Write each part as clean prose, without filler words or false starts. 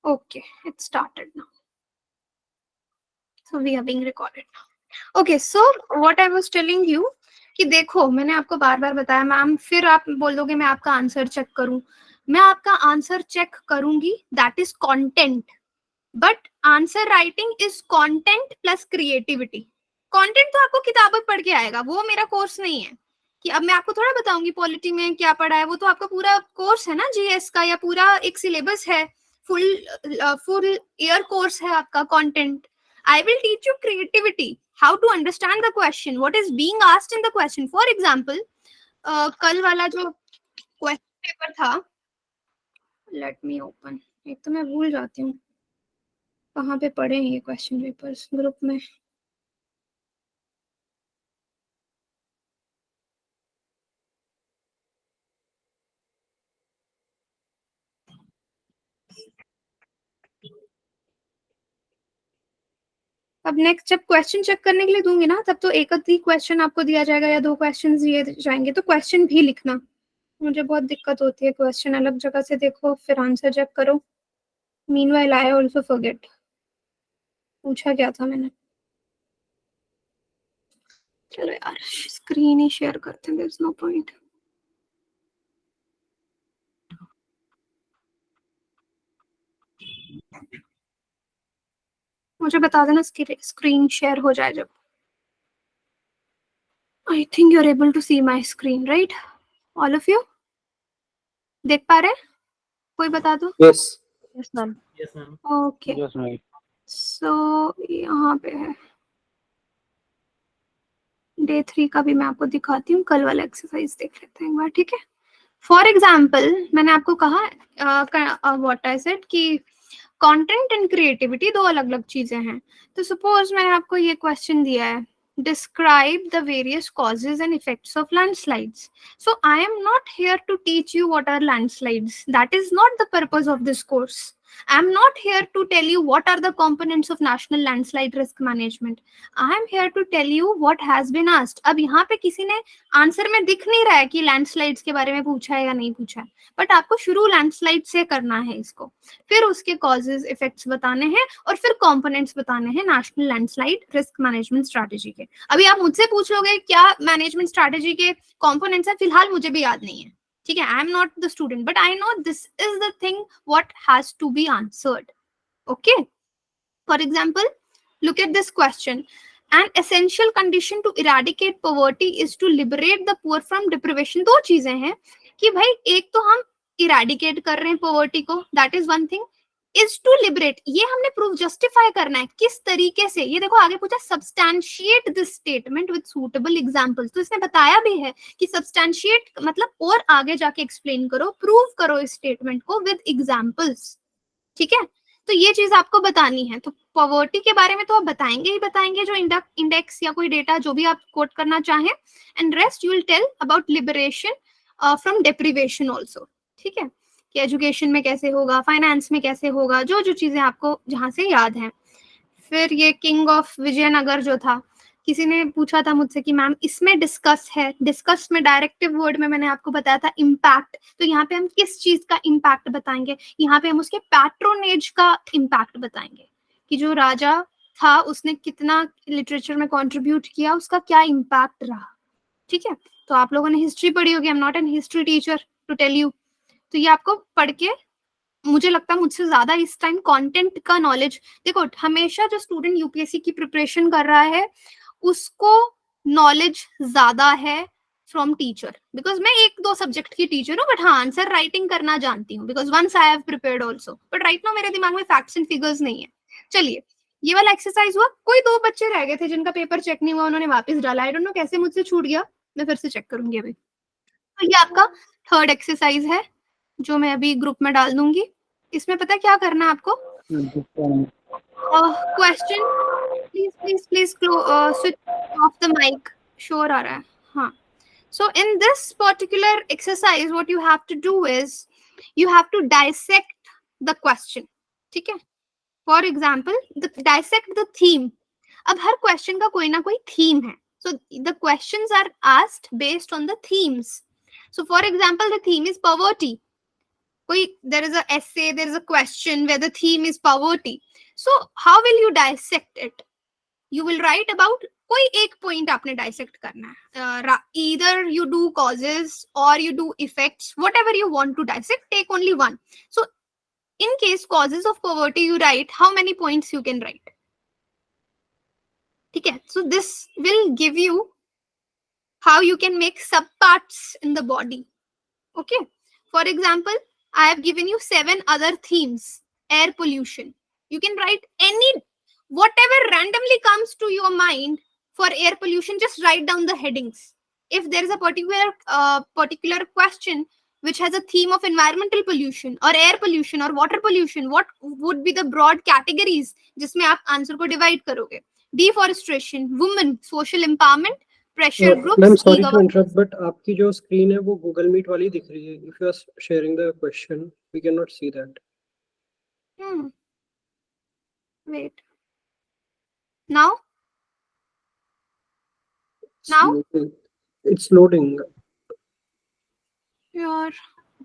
Okay, it started now. So we are being recorded now. Okay, so what I was telling you कि देखो मैंने आपको बार बार बताया ma'am, फिर आप बोल दोगे मैं आपका आंसर चेक करूं. मैं आपका आंसर चेक करूंगी, that is content. But answer writing is content plus creativity. Content तो आपको किताबों पढ़ के आएगा, वो मेरा कोर्स नहीं है कि अब मैं आपको थोड़ा बताऊंगी पॉलिटी में क्या पढ़ा है. वो तो आपका पूरा कोर्स है ना जीएस का, या पूरा एक सिलेबस है, फुल ईयर कोर्स है आपका content. I will teach you creativity, how to understand the question, what is being asked in the question. For example, कल वाला जो क्वेश्चन पेपर था, let me open. एक तो मैं भूल जाती हूँ कहाँ पे पढ़े हैं ये क्वेश्चन पेपर्स ग्रुप में. अब नेक्स्ट जब क्वेश्चन चेक करने के लिए दूंगी ना, तब तो एक ही क्वेश्चन आपको दिया जाएगा या 2 क्वेश्चन दिए जाएंगे, तो क्वेश्चन भी लिखना. मुझे बहुत दिक्कत होती है, क्वेश्चन अलग जगह से देखो फिर आंसर चेक करो. मीनवाइल आई ऑल्सो फॉरगेट पूछा क्या था मैंने. चलो यार स्क्रीन ही शेयर करते हैं, देयर इज नो पॉइंट. मुझे बता देना स्क्रीन शेयर हो जाए जब. I think you are able to see my screen right, all of you देख पा रहे? कोई बता दो. Yes. Yes, ma'am. Yes, ma'am. Okay, Yes, ma'am. सो यहाँ पे है डे 3 का भी मैं आपको दिखाती हूँ. कल वाला एक्सरसाइज देख लेते हैं एक बार, ठीक है. फॉर एग्जाम्पल मैंने आपको कहा व्हाट आई सेड कि कंटेंट एंड क्रिएटिविटी दो अलग अलग चीजें हैं. तो सपोज मैंने आपको ये क्वेश्चन दिया है, describe the various causes and effects of landslides. So I am not here to teach you what are landslides. That is not the purpose of this course. I am not here to tell you what are the components of national landslide risk management. I am here to tell you what has been asked. अब यहाँ पे किसी ने answer में दिख नहीं रहा है कि लैंडस्लाइड्स के बारे में पूछा है या नहीं पूछा है, बट आपको शुरू लैंडस्लाइड से करना है इसको, फिर उसके कॉजेज इफेक्ट्स बताने हैं और फिर कंपोनेंट्स बताने हैं national landslide risk management strategy के. अभी आप मुझसे पूछ लोगे क्या मैनेजमेंट स्ट्रैटेजी के कंपोनेंट्स हैं, फिलहाल मुझे भी याद नहीं है, ठीक है. I am not the student but I know this is the thing what has to be answered. Okay, for example look at this question. An essential condition to eradicate poverty is to liberate the poor from deprivation. दो चीजें हैं कि भाई एक तो हम eradicate कर रहे हैं पॉवर्टी को, that is one thing. Is to liberate, ये हमने प्रूफ जस्टिफाई करना है किस तरीके से. ये देखो आगे पूछा substantiate this statement with suitable examples. तो इसने बताया भी है कि सब्सटैंशिएट मतलब और आगे जाके एक्सप्लेन करो, प्रूव करो इस स्टेटमेंट को विद एग्जांपल्स, ठीक है. तो ये चीज आपको बतानी है. तो पॉवर्टी के बारे में तो आप बताएंगे ही बताएंगे, जो इंडेक्स या कोई डेटा जो भी आप कोट करना चाहें, and rest you will tell about liberation from deprivation also, ठीक है. कि एजुकेशन में कैसे होगा, फाइनेंस में कैसे होगा, जो जो चीजें आपको जहां से याद हैं. फिर ये किंग ऑफ विजयनगर जो था, किसी ने पूछा था मुझसे कि मैम इसमें डिस्कस है, डिस्कस में डायरेक्टिव वर्ड में मैंने आपको बताया था इम्पैक्ट. तो यहाँ पे हम किस चीज का इम्पैक्ट बताएंगे, यहाँ पे हम उसके पैट्रोनेज का इम्पैक्ट बताएंगे कि जो राजा था उसने कितना लिटरेचर में कंट्रीब्यूट किया, उसका क्या इम्पैक्ट रहा, ठीक है. तो आप लोगों ने हिस्ट्री पढ़ी होगी, I am not an history teacher to tell you. तो ये आपको पढ़ के, मुझे लगता है मुझसे ज्यादा इस टाइम कंटेंट का नॉलेज. देखो हमेशा जो स्टूडेंट यूपीएससी की प्रिपरेशन कर रहा है उसको नॉलेज ज्यादा है फ्रॉम टीचर, बिकॉज मैं एक दो सब्जेक्ट की टीचर हूँ, बट हाँ आंसर राइटिंग करना जानती हूँ because once I have prepared also, but right now मेरे दिमाग में फैक्ट्स एंड फिगर्स नहीं है. चलिए ये वाला एक्सरसाइज हुआ. कोई 2 बच्चे रह गए थे जिनका पेपर चेक नहीं हुआ, उन्होंने वापस डाला. आई डोंट नो कैसे मुझसे छूट गया, मैं फिर से चेक करूंगी अभी. तो ये आपका थर्ड एक्सरसाइज है जो मैं अभी ग्रुप में डाल दूंगी. इसमें पता है क्या करना है आपको, question please please please switch off the mic, शोर आ रहा है. हाँ, so in this particular exercise what you have to do is you have to dissect the question, ठीक है. for example dissect the theme. अब हर क्वेश्चन का कोई ना कोई थीम है, so the questions are asked based on the themes. So for example the theme is poverty. कोई there is a essay, there is a question where the theme is poverty. So how will you dissect it? You will write about कोई एक point आपने dissect करना है. Either you do causes or you do effects, whatever you want to dissect, take only one. So in case causes of poverty, you write how many points you can write. Okay, so this will give you how you can make subparts in the body. Okay, for example, I have given you 7 other themes. Air pollution. You can write whatever randomly comes to your mind for air pollution, just write down the headings. If there is a particular question which has a theme of environmental pollution or air pollution or water pollution, what would be the broad categories जिसमें आप answer को divide करोगे? Deforestation, women, social empowerment, pressure groups. Ma'am sorry to interrupt, but आपकी जो screen है वो Google meet वाली दिख रही है. If you are sharing the question we can not see that. Wait. Now it's loading. यार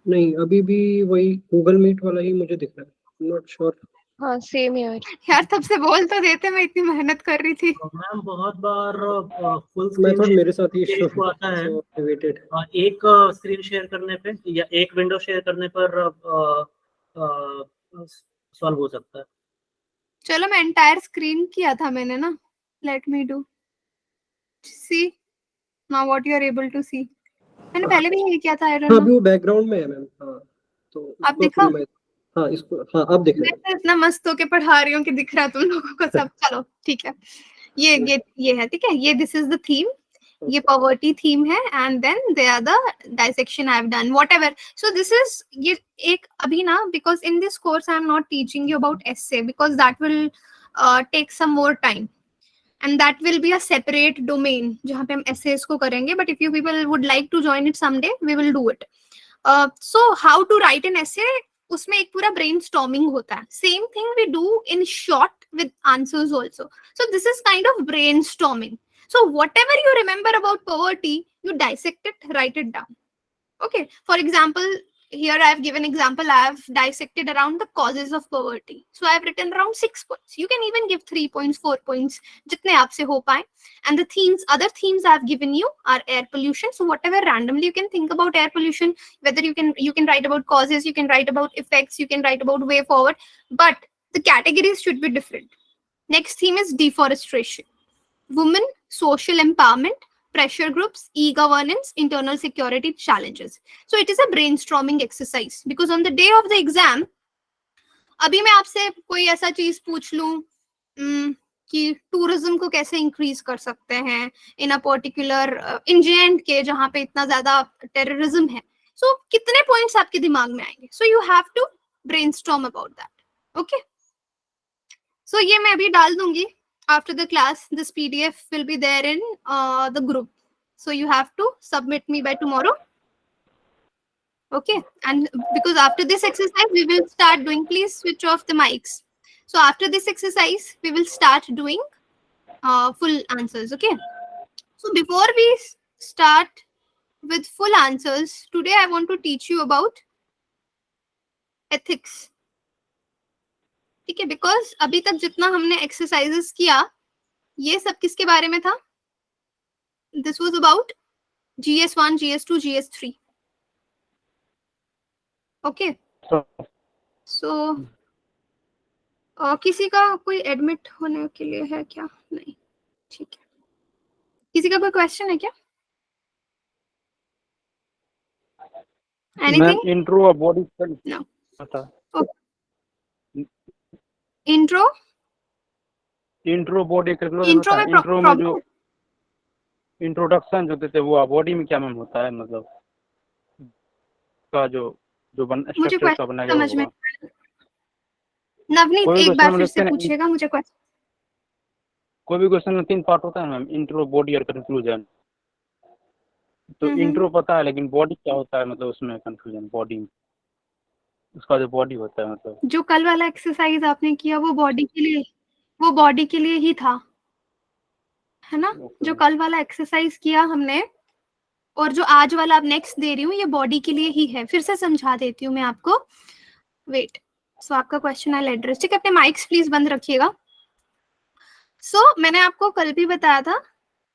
नहीं, अभी भी वही गूगल मीट वाला ही मुझे दिख रहा है. Not sure. हाँ सेम यार तब से बोल तो देते, मैं इतनी मेहनत कर रही थी. मैम बहुत बार फुल मैं स्क्रीन थोड़ा मेरे साथ ही इशू आता है. वेटेड. एक स्क्रीन शेयर करने पे या एक विंडो शेयर करने पर सॉल्व हो सकता है. चलो मैं एंटायर स्क्रीन किया था मैंने ना. Let me do see now what you are able to see. मैंने पहले भी यही किया था. I don't know. अभी वो बैकग्राउंड में है मैम. हां तो आप दिखा. हाँ इसको. हाँ अब दिख रहा है. मैं इतना मस्त होके पढ़ा रही हूँ कि दिख रहा है तुम लोगों को सब. चलो ठीक है. ये है. ठीक है. ये दिस इज द थीम. ये पॉवर्टी थीम है and then they are the dissection I have done whatever. So this is ये एक अभी ना, because in this course I am not teaching you about essay because that will take some more time and that will be a separate domain जहाँ पे हम essays को करेंगे. But if you people would like to join it someday, we will do it. So how to write an essay? उसमें एक पूरा brainstorming होता है. Same thing we do in short with answers also. So this is kind of brainstorming. So whatever you remember about poverty, you dissect it, write it down. Okay. For example, here I have given example. I have dissected around the causes of poverty. So I have written around 6 points. You can even give 3 points, 4 points, jitne aapse ho paye. And the themes, other themes I have given you are air pollution. So whatever randomly you can think about air pollution, whether you can write about causes, you can write about effects, you can write about way forward, but the categories should be different. Next theme is deforestation, women, social empowerment, pressure groups, e-governance, internal security challenges. So it is a brainstorming exercise because on the day of the exam, अभी मैं आपसे कोई ऐसा चीज पूछ लूं कि tourism को कैसे इंक्रीज कर सकते हैं इन अ पर्टिकुलर इंजेंट के जहां पे इतना ज्यादा टेररिज्म है. सो कितने पॉइंट्स आपके दिमाग में आएंगे? So you have to brainstorm about that. Okay. So ये मैं अभी डाल दूंगी. After the class, this PDF will be there in the group. So you have to submit me by tomorrow. Okay. And because after this exercise, we will start doing, please switch off the mics. So after this exercise, we will start doing full answers. Okay. So before we start with full answers, today I want to teach you about ethics. ठीक है. Because अभी तक जितना हमने exercises किया ये सब किसके बारे में था? This was about GS1, GS2, GS3. Okay. So किसी का कोई एडमिट होने के लिए है क्या? नहीं. ठीक है. किसी का कोई क्वेश्चन है क्या? Anything? Intro body no. Intro body intro में जो इंट्रोडक्शन जो देते वो बॉडी में क्या मैम होता है, मतलब का जो स्ट्रक्चर का बनाया समझ में. नवनीत एक बार फिर से पूछेगा मुझे क्वेश्चन. कोई भी क्वेश्चन में 3 पार्ट होता है मैम, इंट्रो, बॉडी और कंक्लूजन. तो इंट्रो पता है लेकिन बॉडी क्या होता है, मतलब उसमें कंफ्यूजन. बॉडी उसका जो बॉडी होता है, मतलब जो कल वाला एक्सरसाइज आपने किया वो बॉडी के लिए ही था, है ना? जो कल वाला एक्सरसाइज किया हमने और जो आज वाला अब नेक्स्ट दे रही हूँ ये बॉडी के लिए ही है। फिर से समझा देती हूँ मैं आपको, वेट। सो आपका क्वेश्चन आई एड्रेस, ठीक है, अपने माइक्स प्लीज बंद रखिएगा। मैंने आपको कल भी बताया था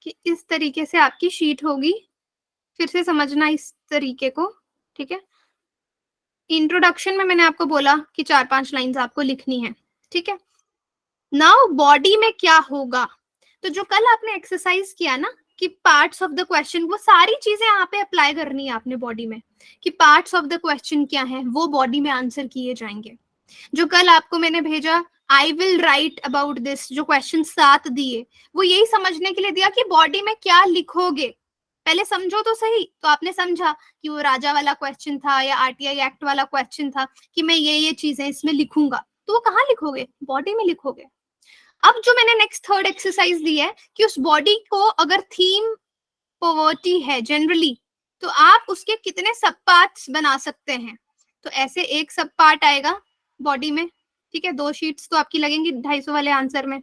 कि इस तरीके से आपकी शीट होगी, फिर से समझना इस तरीके को, ठीक है। इंट्रोडक्शन में मैंने आपको बोला कि 4-5 लाइंस आपको लिखनी है, ठीक है। नाउ बॉडी में क्या होगा, तो जो कल आपने एक्सरसाइज किया ना कि पार्ट्स ऑफ द क्वेश्चन, वो सारी चीजें यहाँ पे अप्लाई करनी है आपने बॉडी में, कि पार्ट्स ऑफ द क्वेश्चन क्या है वो बॉडी में आंसर किए जाएंगे। जो कल आपको मैंने भेजा I will write about this, जो क्वेश्चन 7 दिए, वो यही समझने के लिए दिया कि बॉडी में क्या लिखोगे, पहले समझो तो सही। तो आपने समझा कि वो राजा वाला क्वेश्चन था या आरटीआई एक्ट वाला क्वेश्चन था कि मैं ये चीजें इसमें लिखूंगा, तो वो कहाँ लिखोगे, बॉडी में लिखोगे। अब जो मैंने नेक्स्ट थर्ड एक्सरसाइज दी है कि उस बॉडी को अगर थीम पॉवर्टी है जनरली, तो आप उसके कितने सब पार्ट्स बना सकते हैं। तो ऐसे एक सब पार्ट आएगा बॉडी में, ठीक है, 2 शीट्स तो आपकी लगेंगी 250 वाले आंसर में,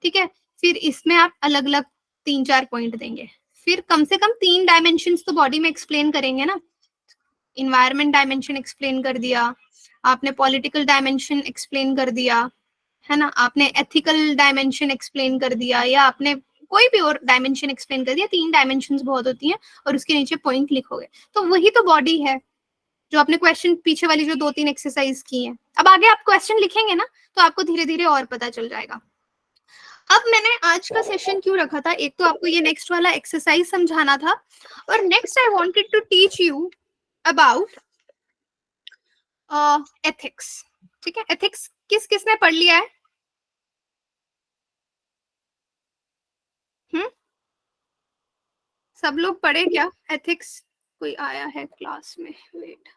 ठीक है। फिर इसमें आप अलग अलग 3-4 पॉइंट देंगे, फिर कम से कम 3 डायमेंशंस तो बॉडी में एक्सप्लेन करेंगे ना। इन्वायरमेंट डायमेंशन एक्सप्लेन कर दिया आपने, पॉलिटिकल डायमेंशन एक्सप्लेन कर दिया है ना, आपने एथिकल डायमेंशन एक्सप्लेन कर दिया, या आपने कोई भी और डायमेंशन एक्सप्लेन कर दिया। 3 डायमेंशंस बहुत होती हैं और उसके नीचे पॉइंट लिखोगे, तो वही तो बॉडी है जो आपने क्वेश्चन पीछे वाली जो 2-3 एक्सरसाइज की हैं। अब आगे आप क्वेश्चन लिखेंगे ना तो आपको धीरे धीरे और पता चल जाएगा। अब मैंने आज का सेशन क्यों रखा था, एक तो आपको ये नेक्स्ट वाला एक्सरसाइज समझाना था, और next I wanted to teach you about ethics, ठीक है। एथिक्स किस किसने पढ़ लिया है? सब लोग पढ़े क्या एथिक्स? कोई आया है क्लास में? वेट,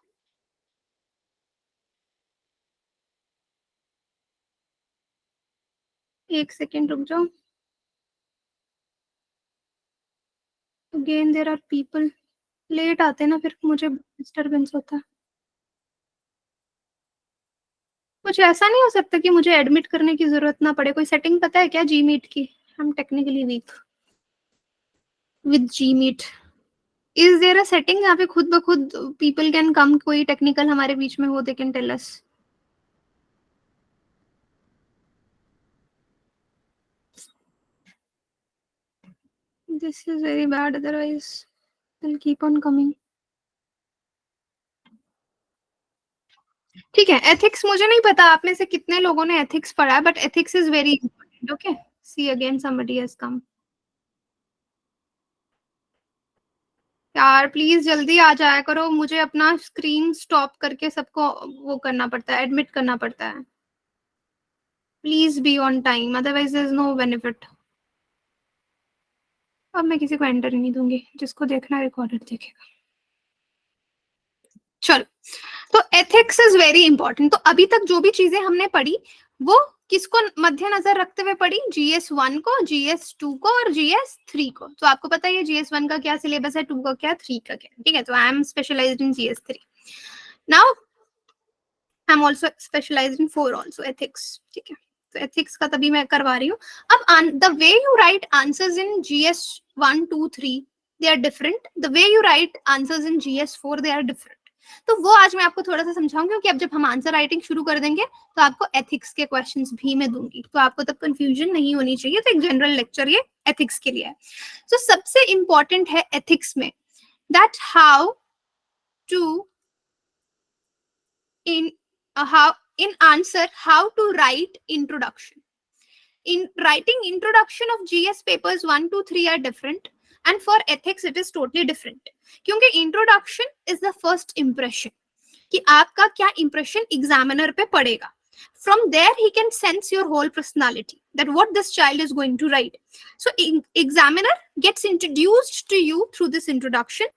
एक सेकेंड रुक जाओ। Again there are people late आते हैं ना, फिर मुझे डिस्टरबेंस होता है। कुछ ऐसा नहीं हो सकता कि मुझे एडमिट करने की जरूरत ना पड़े? कोई सेटिंग पता है क्या जी मीट की? I am technically weak with G Meet. Is there a setting यहाँ पे खुद ब खुद पीपल कैन कम, कोई टेक्निकल हमारे बीच में हो, they can tell us. This is very bad, otherwise they'll keep on coming. ठीक है, एथिक्स मुझे नहीं पता आप में से कितने लोगों ने एथिक्स पढ़ा है, but ethics is very important. Okay, see again somebody has come. यार प्लीज जल्दी आ जाया करो, मुझे अपना स्क्रीन स्टॉप करके सबको वो करना पड़ता है, एडमिट करना पड़ता है। Please be on time, otherwise there is no benefit. अब मैं किसी को एंटर नहीं दूंगी, जिसको देखना है रिकॉर्डेड देखेगा। चलो, तो एथिक्स इज वेरी इंपॉर्टेंट। तो अभी तक जो भी चीजें हमने पढ़ी वो किसको मद्देनजर रखते हुए पढ़ी? GS1 को, GS2 को और GS3 को। तो आपको पता है GS1 का क्या सिलेबस है, 2 का क्या, 3 का क्या, ठीक है। तो I am specialized in GS3। Now I am also specialized in 4 also ethics, ठीक है। तो एथिक्स का तभी मैं करवा रही हूँ। अब the way you write answers in GS1, 2, 3 they are different. The way you write answers in GS4 they are different. तो वो आज मैं आपको थोड़ा सा समझाऊंगी, क्योंकि अब जब हम आंसर राइटिंग शुरू कर देंगे तो आपको एथिक्स के क्वेश्चंस भी मैं दूंगी, तो आपको तब कंफ्यूजन नहीं होनी चाहिए। तो एक जनरल लेक्चर ये एथिक्स के लिए है। तो सबसे इंपॉर्टेंट है एथिक्स में that how to in answer how to write introduction. In writing introduction of GS papers 1, 2, 3 are different, and for ethics it is totally different. क्योंकि introduction is the first impression, कि आपका क्या impression examiner पे पड़ेगा. From there he can sense your whole personality, that what this child is going to write. So examiner gets introduced to you through this introduction,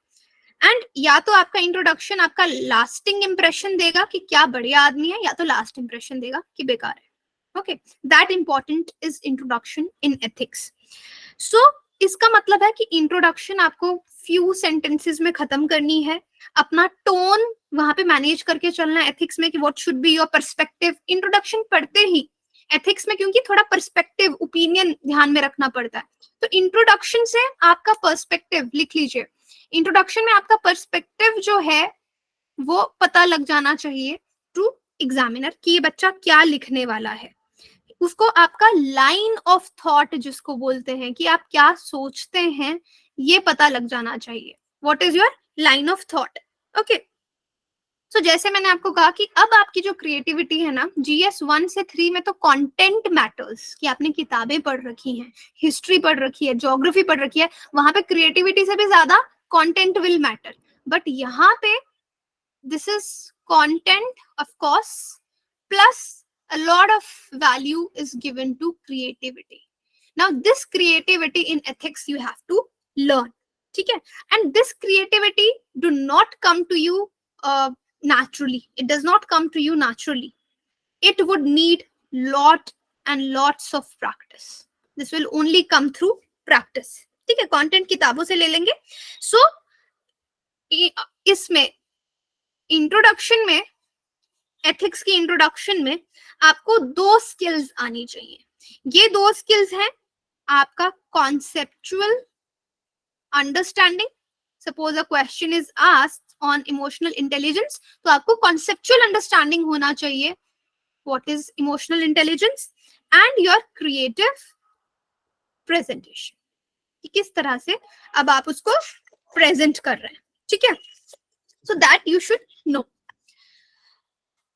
and या तो आपका introduction आपका lasting impression देगा कि क्या बढ़िया आदमी है, या तो लास्ट इंप्रेशन देगा कि बेकार है। Okay, that important is introduction in ethics. So इसका मतलब है कि इंट्रोडक्शन आपको फ्यू सेंटेंसेस में खत्म करनी है, अपना टोन वहां पे मैनेज करके चलना है एथिक्स में, कि what should be your perspective. Introduction पढ़ते ही एथिक्स में क्योंकि थोड़ा पर्सपेक्टिव, ओपिनियन ध्यान में रखना पड़ता है, तो इंट्रोडक्शन से आपका पर्सपेक्टिव लिख लीजिए इंट्रोडक्शन में आपका पर्सपेक्टिव जो है वो पता लग जाना चाहिए टू एग्जामिनर कि ये बच्चा क्या लिखने वाला है। उसको आपका लाइन ऑफ थॉट जिसको बोलते हैं कि आप क्या सोचते हैं ये पता लग जाना चाहिए। What is your line of thought. Okay, so जैसे मैंने आपको कहा कि अब आपकी जो क्रिएटिविटी है ना, GS 1 से 3 में तो कंटेंट मैटर्स कि आपने किताबें पढ़ रखी हैं, हिस्ट्री पढ़ रखी है, ज्योग्राफी पढ़ रखी है, वहां पे क्रिएटिविटी से भी ज्यादा कंटेंट विल मैटर। बट यहाँ पे this is content of course plus a lot of value is given to creativity. Now this creativity in ethics you have to learn, ठीक है, and this creativity do not come to you naturally. It does not come to you naturally. It would need lot and lots of practice. This will only come through practice, ठीक है। content किताबों से ले लेंगे। so इसमें introduction में, ethics की introduction में आपको 2 स्किल्स आनी चाहिए। ये 2 स्किल्स हैं आपका conceptual understanding. Suppose a question is asked on emotional intelligence, तो आपको कॉन्सेप्चुअल अंडरस्टैंडिंग होना चाहिए what is emotional intelligence, and your creative presentation, कि किस तरह से अब आप उसको प्रेजेंट कर रहे हैं, ठीक है। So that you should know.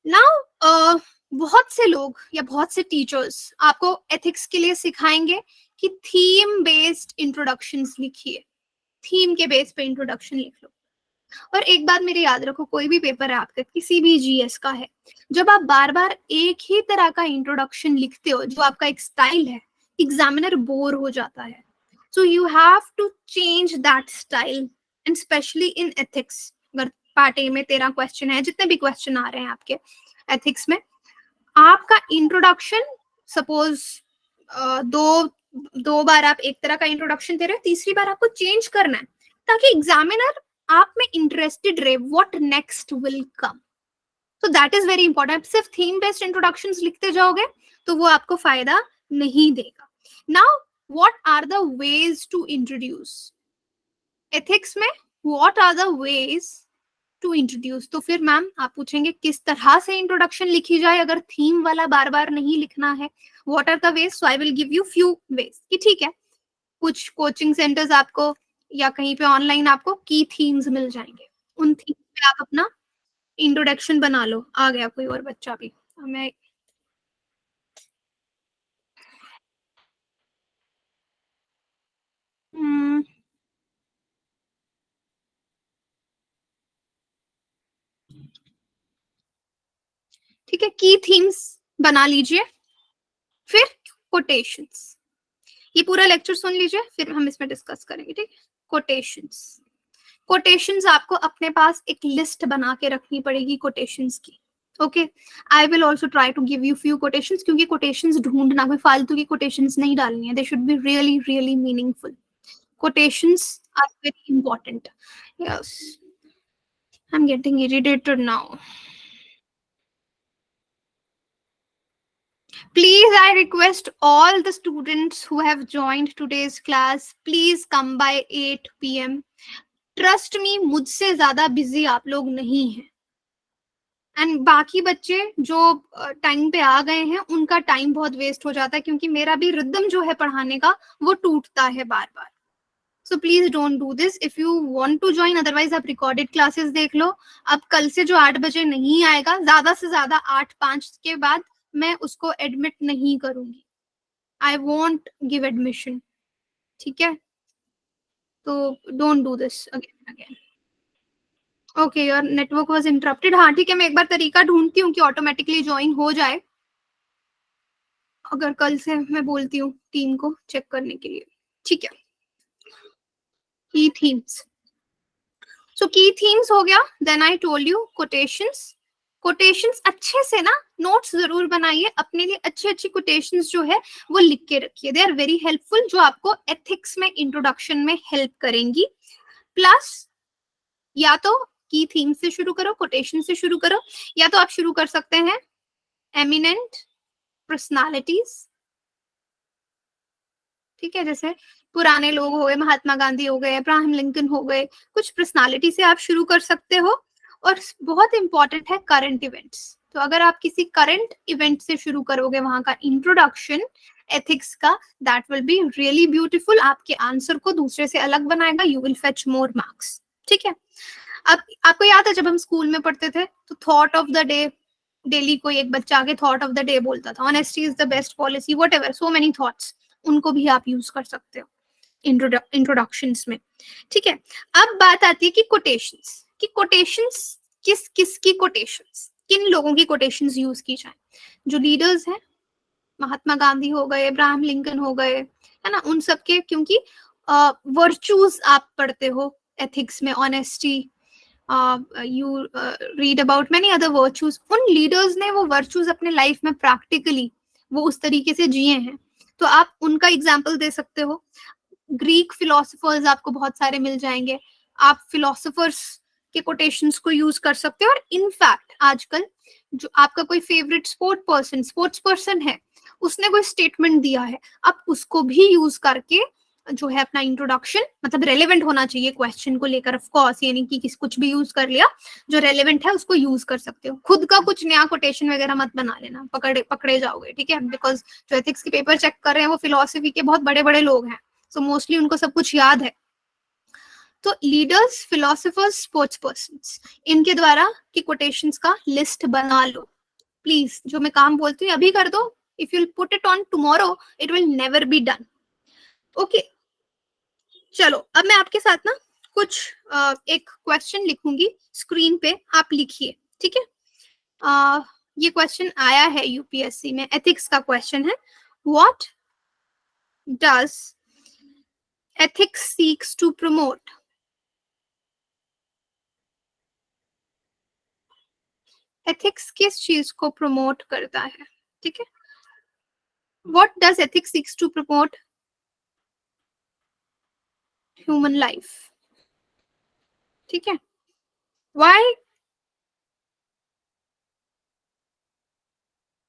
Now, बहुत से लोग या बहुत से टीचर्स आपको एथिक्स के लिए सिखाएंगे कि थीम बेस्ड इंट्रोडक्शंस लिखिए, थीम के बेस पे इंट्रोडक्शन लिख लो। और एक बात मेरी याद रखो, कोई भी पेपर है आपका, किसी भी GS का है, जब आप बार बार एक ही तरह का इंट्रोडक्शन लिखते हो जो आपका एक स्टाइल है, एग्जामिनर बोर हो जाता है। So you have to change that style, and especially in ethics. अगर पार्ट ए में 13 क्वेश्चन है, जितने भी क्वेश्चन आ रहे हैं आपके एथिक्स में, आपका इंट्रोडक्शन सपोज दो बार आप एक तरह का इंट्रोडक्शन दे रहे हो, तीसरी बार आपको चेंज करना है ताकि एग्जामिनर आप में इंटरेस्टेड रहे, what next will come. So that is very important. आप सिर्फ थीम बेस्ड इंट्रोडक्शंस लिखते जाओगे तो वो आपको फायदा नहीं देगा। Now what are the ways to introduce ethics में, what are the ways to introduce. तो फिर मैम आप पूछेंगे किस तरह से इंट्रोडक्शन लिखी जाए अगर थीम वाला बार बार नहीं लिखना है, what are the ways. So I will give you few ways कि ठीक है, कुछ कोचिंग सेंटर्स आपको या कहीं पे ऑनलाइन आपको की थीम्स मिल जाएंगे, उन थीम पे आप अपना इंट्रोडक्शन बना लो। आ गया कोई और बच्चा भी, मैं ठीक है, की थीम्स बना लीजिए। फिर कोटेशंस, ये पूरा लेक्चर सुन लीजिए, फिर हम इसमें डिस्कस करेंगे, ठीक है। कोटेशंस, कोटेशंस आपको अपने पास एक लिस्ट बना के रखनी पड़ेगी कोटेशंस की। Okay, I will also try to give you few quotations, क्योंकि कोटेशंस ढूंढना, कोई फालतू की कोटेशंस नहीं डालनी है, they should be really really meaningful. Quotations are very important. Yes, I am getting irritated now. Please, I request all the students who have joined today's class, please come by 8 PM. Trust me, मुझसे ज्यादा busy आप लोग नहीं हैं। And बाकी बच्चे जो time पे आ गए हैं उनका टाइम बहुत वेस्ट हो जाता है, क्योंकि मेरा भी रिदम जो है पढ़ाने का वो टूटता है बार बार। So please don't do this if you want to join, otherwise आप रिकॉर्डेड क्लासेस देख लो। अब कल से जो 8 बजे नहीं आएगा, ज्यादा से ज्यादा 8:05 के बाद मैं उसको एडमिट नहीं करूंगी। आई वोंट गिव एडमिशन, ठीक है। तो don't do this again again. Okay, your network was interrupted. हाँ ठीक है, मैं एक बार तरीका ढूंढती हूँ कि ऑटोमेटिकली ज्वाइन हो जाए, अगर कल से मैं बोलती हूँ टीम को चेक करने के लिए, ठीक है। की थीम्स, सो की थीम्स हो गया। Then I told you quotations. Quotations अच्छे से ना नोट्स जरूर बनाइए, अपने लिए अच्छी अच्छी कोटेशंस जो है वो लिख के रखिए, दे आर वेरी हेल्पफुल, जो आपको एथिक्स में इंट्रोडक्शन में हेल्प करेंगी। प्लस या तो की थीम से शुरू करो, कोटेशन से शुरू करो, या तो आप शुरू कर सकते हैं एमिनेंट पर्सनालिटीज, ठीक है, जैसे पुराने लोग हो गए, महात्मा गांधी हो गए, अब्राहम लिंकन हो गए, कुछ पर्सनालिटी से आप शुरू कर सकते हो। और बहुत इंपॉर्टेंट है करंट इवेंट्स। तो अगर आप किसी करंट इवेंट से शुरू करोगे वहां का इंट्रोडक्शन एथिक्स का, that will be really beautiful, आपके आंसर को दूसरे से अलग बनाएगा, you will fetch more marks. ठीक है। अब आपको याद है जब हम स्कूल में पढ़ते थे तो thought of the day, daily कोई एक बच्चा आगे थॉट ऑफ द डे बोलता था, honesty is the best policy, whatever, so many thoughts, उनको भी आप यूज कर सकते हो इंट्रोडक्शंस में। ठीक है। अब बात आती है कि कोटेशंस, कि कोटेशंस किस किस की कोटेशंस, किन लोगों की कोटेशंस यूज की जाए। जो लीडर्स हैं, महात्मा गांधी हो गए, अब्राहम लिंकन हो गए, है ना, उन सब के, क्योंकि वर्चूज आप पढ़ते हो एथिक्स में, honesty, you read about many other virtues, उन लीडर्स ने वो वर्चूज अपने लाइफ में प्रैक्टिकली वो उस तरीके से जिए हैं, तो आप उनका एग्जाम्पल दे सकते हो। ग्रीक फिलोसोफर्स आपको बहुत सारे मिल जाएंगे, आप फिलोसोफर्स के कोटेशंस को यूज कर सकते हो। और इनफैक्ट आजकल जो आपका कोई फेवरेट स्पोर्ट्स पर्सन है, उसने कोई स्टेटमेंट दिया है, आप उसको भी यूज करके जो है अपना इंट्रोडक्शन, मतलब रेलेवेंट होना चाहिए क्वेश्चन को लेकर, ऑफ कोर्स, यानी कि कुछ भी यूज कर लिया जो रेलेवेंट है उसको यूज कर सकते हो। खुद का कुछ नया कोटेशन वगैरह मत बना लेना, पकड़े जाओगे। ठीक है। बिकॉज जो एथिक्स के पेपर चेक कर रहे हैं वो फिलोसफी के बहुत बड़े बड़े लोग हैं, सो मोस्टली उनको सब कुछ याद है। तो लीडर्स, फिलोसफर्स, स्पोर्ट्स पर्सन्स, इनके द्वारा की कोटेशंस का लिस्ट बना लो प्लीज। जो मैं काम बोलती हूँ अभी कर दो, if you put it on tomorrow it will never be done. Okay, चलो अब मैं आपके साथ ना कुछ एक क्वेश्चन लिखूंगी स्क्रीन पे, आप लिखिए। ठीक है। ये क्वेश्चन आया है यूपीएससी में, एथिक्स का क्वेश्चन है। What does ethics seeks to promote? ethics किस चीज को प्रमोट करता है? ठीक है। What does ethics seeks to promote? Human life. ठीक है। Why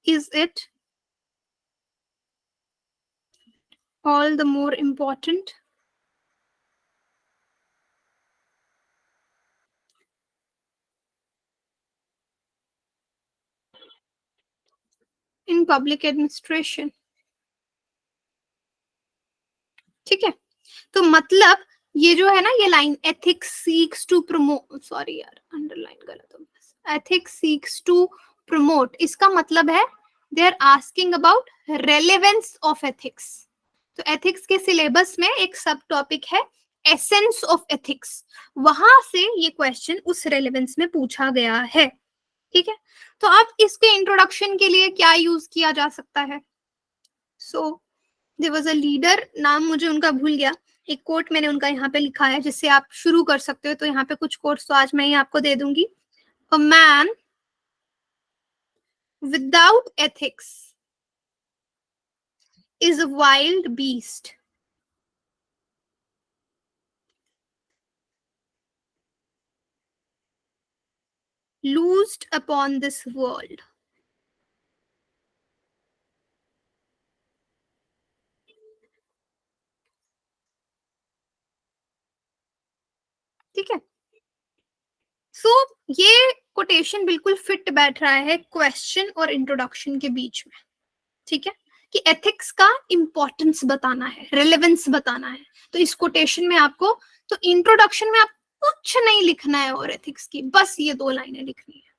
is it all the more important? In public administration. ठीक है। तो मतलब ये जो है ना, ये line ethics seeks to promote, sorry यार अंडरलाइन गलत हो गया, एथिक्स सीक्स टू प्रमोट, इसका मतलब है they are asking about relevance of ethics. तो एथिक्स के सिलेबस में एक सब टॉपिक है एसेंस ऑफ एथिक्स, वहां से ये क्वेश्चन उस रेलेवेंस में पूछा गया है। ठीक है। तो अब इसके इंट्रोडक्शन के लिए क्या यूज किया जा सकता है? So there was a leader, नाम मुझे उनका भूल गया, एक कोट मैंने उनका यहाँ पे लिखा है जिससे आप शुरू कर सकते हो। तो यहाँ पे कुछ कोट्स तो आज मैं ही आपको दे दूंगी। A man without ethics is a wild beast. Loosed upon this world. ठीक है। सो ये कोटेशन बिल्कुल फिट बैठ रहा है क्वेश्चन और इंट्रोडक्शन के बीच में। ठीक है, कि एथिक्स का इंपॉर्टेंस बताना है, रेलेवेंस बताना है। तो इस कोटेशन में आपको, तो इंट्रोडक्शन में आप कुछ नहीं लिखना है और एथिक्स की, बस ये 2 लाइनें लिखनी है,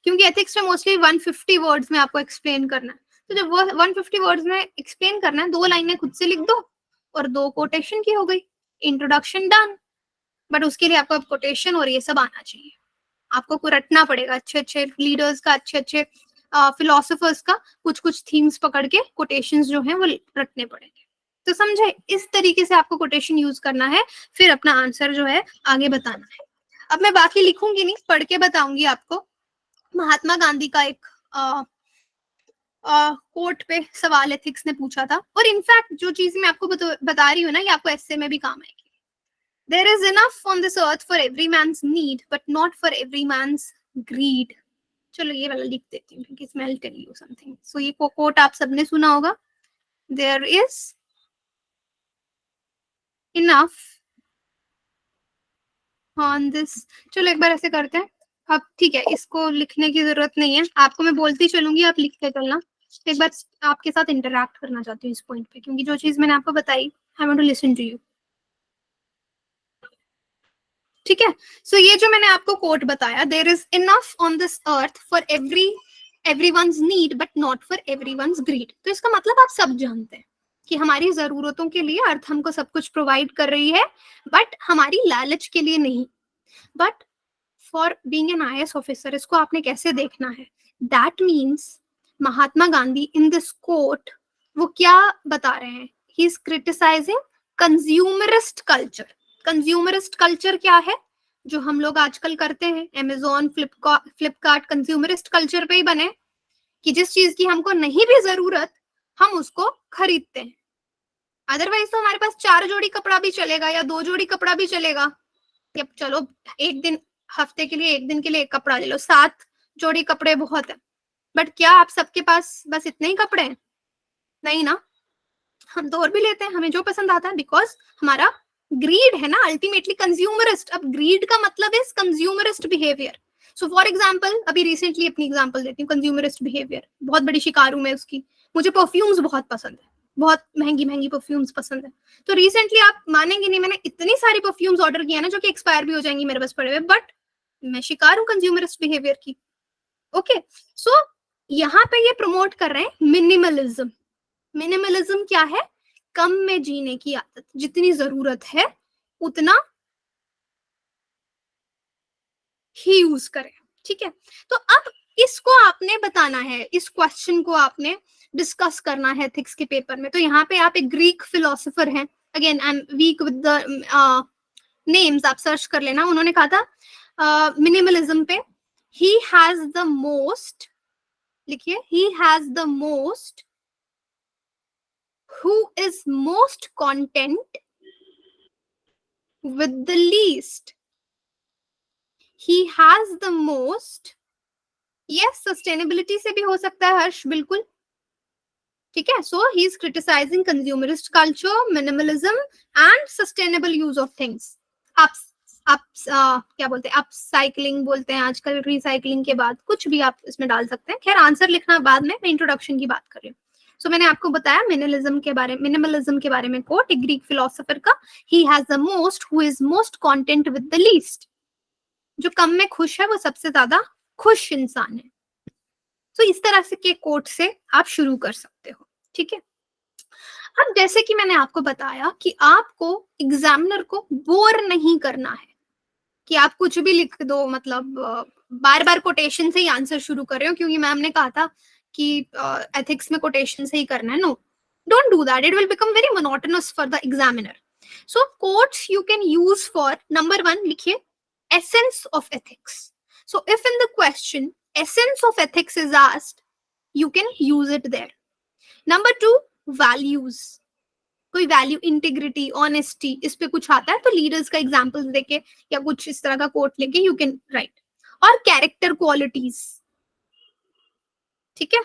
क्योंकि एथिक्स में मोस्टली 150 वर्ड्स में आपको एक्सप्लेन करना है। तो जब वो 150 वर्ड्स में एक्सप्लेन करना है, 2 लाइनें खुद से लिख दो और 2 कोटेशन की हो गई, इंट्रोडक्शन डन। बट उसके लिए आपको कोटेशन और ये सब आना चाहिए, आपको रटना पड़ेगा अच्छे अच्छे लीडर्स का, अच्छे अच्छे फिलोसोफर्स का कुछ कुछ थीम्स पकड़ के कोटेशंस जो हैं वो रटने पड़ेंगे। तो समझे, इस तरीके से आपको कोटेशन यूज करना है, फिर अपना आंसर जो है आगे बताना है। अब मैं बाकी लिखूंगी नहीं, पढ़ के बताऊंगी आपको। महात्मा गांधी का एक कोर्ट पे सवाल एथिक्स ने पूछा था, और इनफैक्ट जो चीज मैं आपको बता रही हूँ ना, ये आपको एस्से में भी काम आएगी। There is enough on this earth for every man's need, but not for every man's greed. चलो ये वाला लिख देती हूँ क्योंकि इसमें I'll tell you something. So ये कोट आप सबने सुना होगा, there is enough on this, चलो एक बार ऐसे करते हैं अब, ठीक है, इसको लिखने की जरूरत नहीं है, आपको मैं बोलती चलूंगी, आप लिखते चलना। एक बार आपके साथ इंटरैक्ट करना चाहती हूँ इस पॉइंट पे, क्योंकि जो चीज मैंने आपको बताई, I want to listen to you. ठीक है, सो ये जो मैंने आपको कोट बताया, there is enough on this earth for everyone's need but not for everyone's greed. तो इसका मतलब आप सब जानते हैं कि हमारी जरूरतों के लिए अर्थ हमको सब कुछ प्रोवाइड कर रही है, बट हमारी लालच के लिए नहीं। But for being an IAS officer, इसको आपने कैसे देखना है? That means Mahatma Gandhi in this quote वो क्या बता रहे हैं? He is criticizing consumerist culture. Consumerist culture क्या है? जो हम लोग आजकल करते हैं, Amazon, फ्लिपकार्ट कंज्यूमरिस्ट कल्चर पे ही बने, कि जिस चीज की हमको नहीं भी जरूरत हम उसको खरीदते हैं। अदरवाइज तो हमारे पास 4 जोड़ी कपड़ा भी चलेगा या 2 जोड़ी कपड़ा भी चलेगा, या चलो एक दिन, हफ्ते के लिए एक दिन के लिए एक कपड़ा ले लो, 7 जोड़ी कपड़े बहुत है। बट क्या आप सबके पास बस इतने ही कपड़े हैं? नहीं ना, हम तो और भी लेते हैं, हमें जो पसंद आता है, बिकॉज हमारा ग्रीड है ना अल्टीमेटली कंज्यूमरिस्ट। अब ग्रीड का मतलब है consumerist behaviour. So for example, अभी रिसेंटली अपनी एग्जाम्पल देती हूँ, कंज्यूमरिस्ट बिहेवियर बहुत बड़ी शिकार हूं मैं उसकी। मुझे परफ्यूम्स बहुत पसंद है, बहुत महंगी महंगी परफ्यूम्स पसंद है। तो रिसेंटली आप मानेंगे नहीं, मैंने इतनी सारी परफ्यूम्स ऑर्डर किया ना जो कि एक्सपायर भी हो जाएंगी मेरे पास पड़े हुए, बट मैं शिकार हूँ कंज्यूमरिस्ट बिहेवियर की। ओके, सो यहाँ पे ये प्रमोट कर रहे हैं मिनिमलिज्म। मिनिमलिज्म क्या है? कम में जीने की आदत, जितनी जरूरत है उतना ही यूज करें। ठीक है, तो अब इसको आपने बताना है, इस क्वेश्चन को आपने डिस्कस करना है एथिक्स के पेपर में। तो यहाँ पे आप एक ग्रीक फिलोसोफर हैं, again I am weak with the names, आप सर्च कर लेना। उन्होंने कहा था मिनिमलिज्म पे, ही हैज द मोस्ट, लिखिए, he has the most, who is most content with the least. He has the most, yes, sustainability से भी हो सकता है हर्ष, बिल्कुल ठीक है। So he is criticizing consumerist culture, minimalism and sustainable use of things. आप क्या बोलते हैं, अपसाइक्लिंग बोलते हैं आजकल, रिसाइकलिंग के बाद कुछ भी आप इसमें डाल सकते हैं। खैर आंसर लिखना बाद में, मैं इंट्रोडक्शन की बात कर रही हूँ। सो मैंने आपको बताया मिनिमलिज्म के बारे में कोट, एक ग्रीक फिलोसोफर का, he has the most who is most content with the least. जो कम में खुश है वो सबसे ज्यादा खुश इंसान है। तो इस तरह से के कोट से आप शुरू कर सकते हो। ठीक है, अब जैसे कि मैंने आपको बताया कि आपको एग्जामिनर को बोर नहीं करना है कि आप कुछ भी लिख दो, मतलब बार बार कोटेशन से ही आंसर शुरू कर रहे हो, क्योंकि मैम ने कहा था कि एथिक्स में कोटेशन से ही करना है। No, don't do that, it will become very monotonous for the examiner. So quotes you can use for, number 1 लिखिए, essence of ethics. So if in the question essence of ethics is asked, you can use it there. Number 2, values, कोई value, integrity, honesty, इस पे कुछ आता है तो leaders का examples देके या कुछ इस तरह का कोट लेके यू कैन राइट। और कैरेक्टर क्वालिटीज, ठीक है।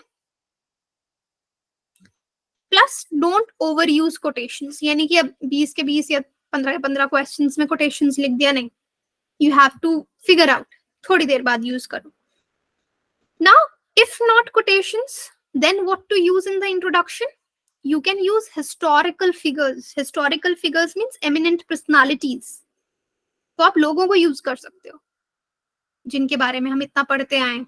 Plus don't over use quotations, यानी कि अब 20 के 20 या 15 के 15 क्वेश्चंस में कोटेशंस लिख दिया, नहीं, you have to figure out, थोड़ी देर बाद यूज करो। Now if not quotations, then what to use in the introduction? You can use historical figures. Historical figures means eminent personalities. तो आप लोगों को यूज कर सकते हो जिनके बारे में हम इतना पढ़ते आए।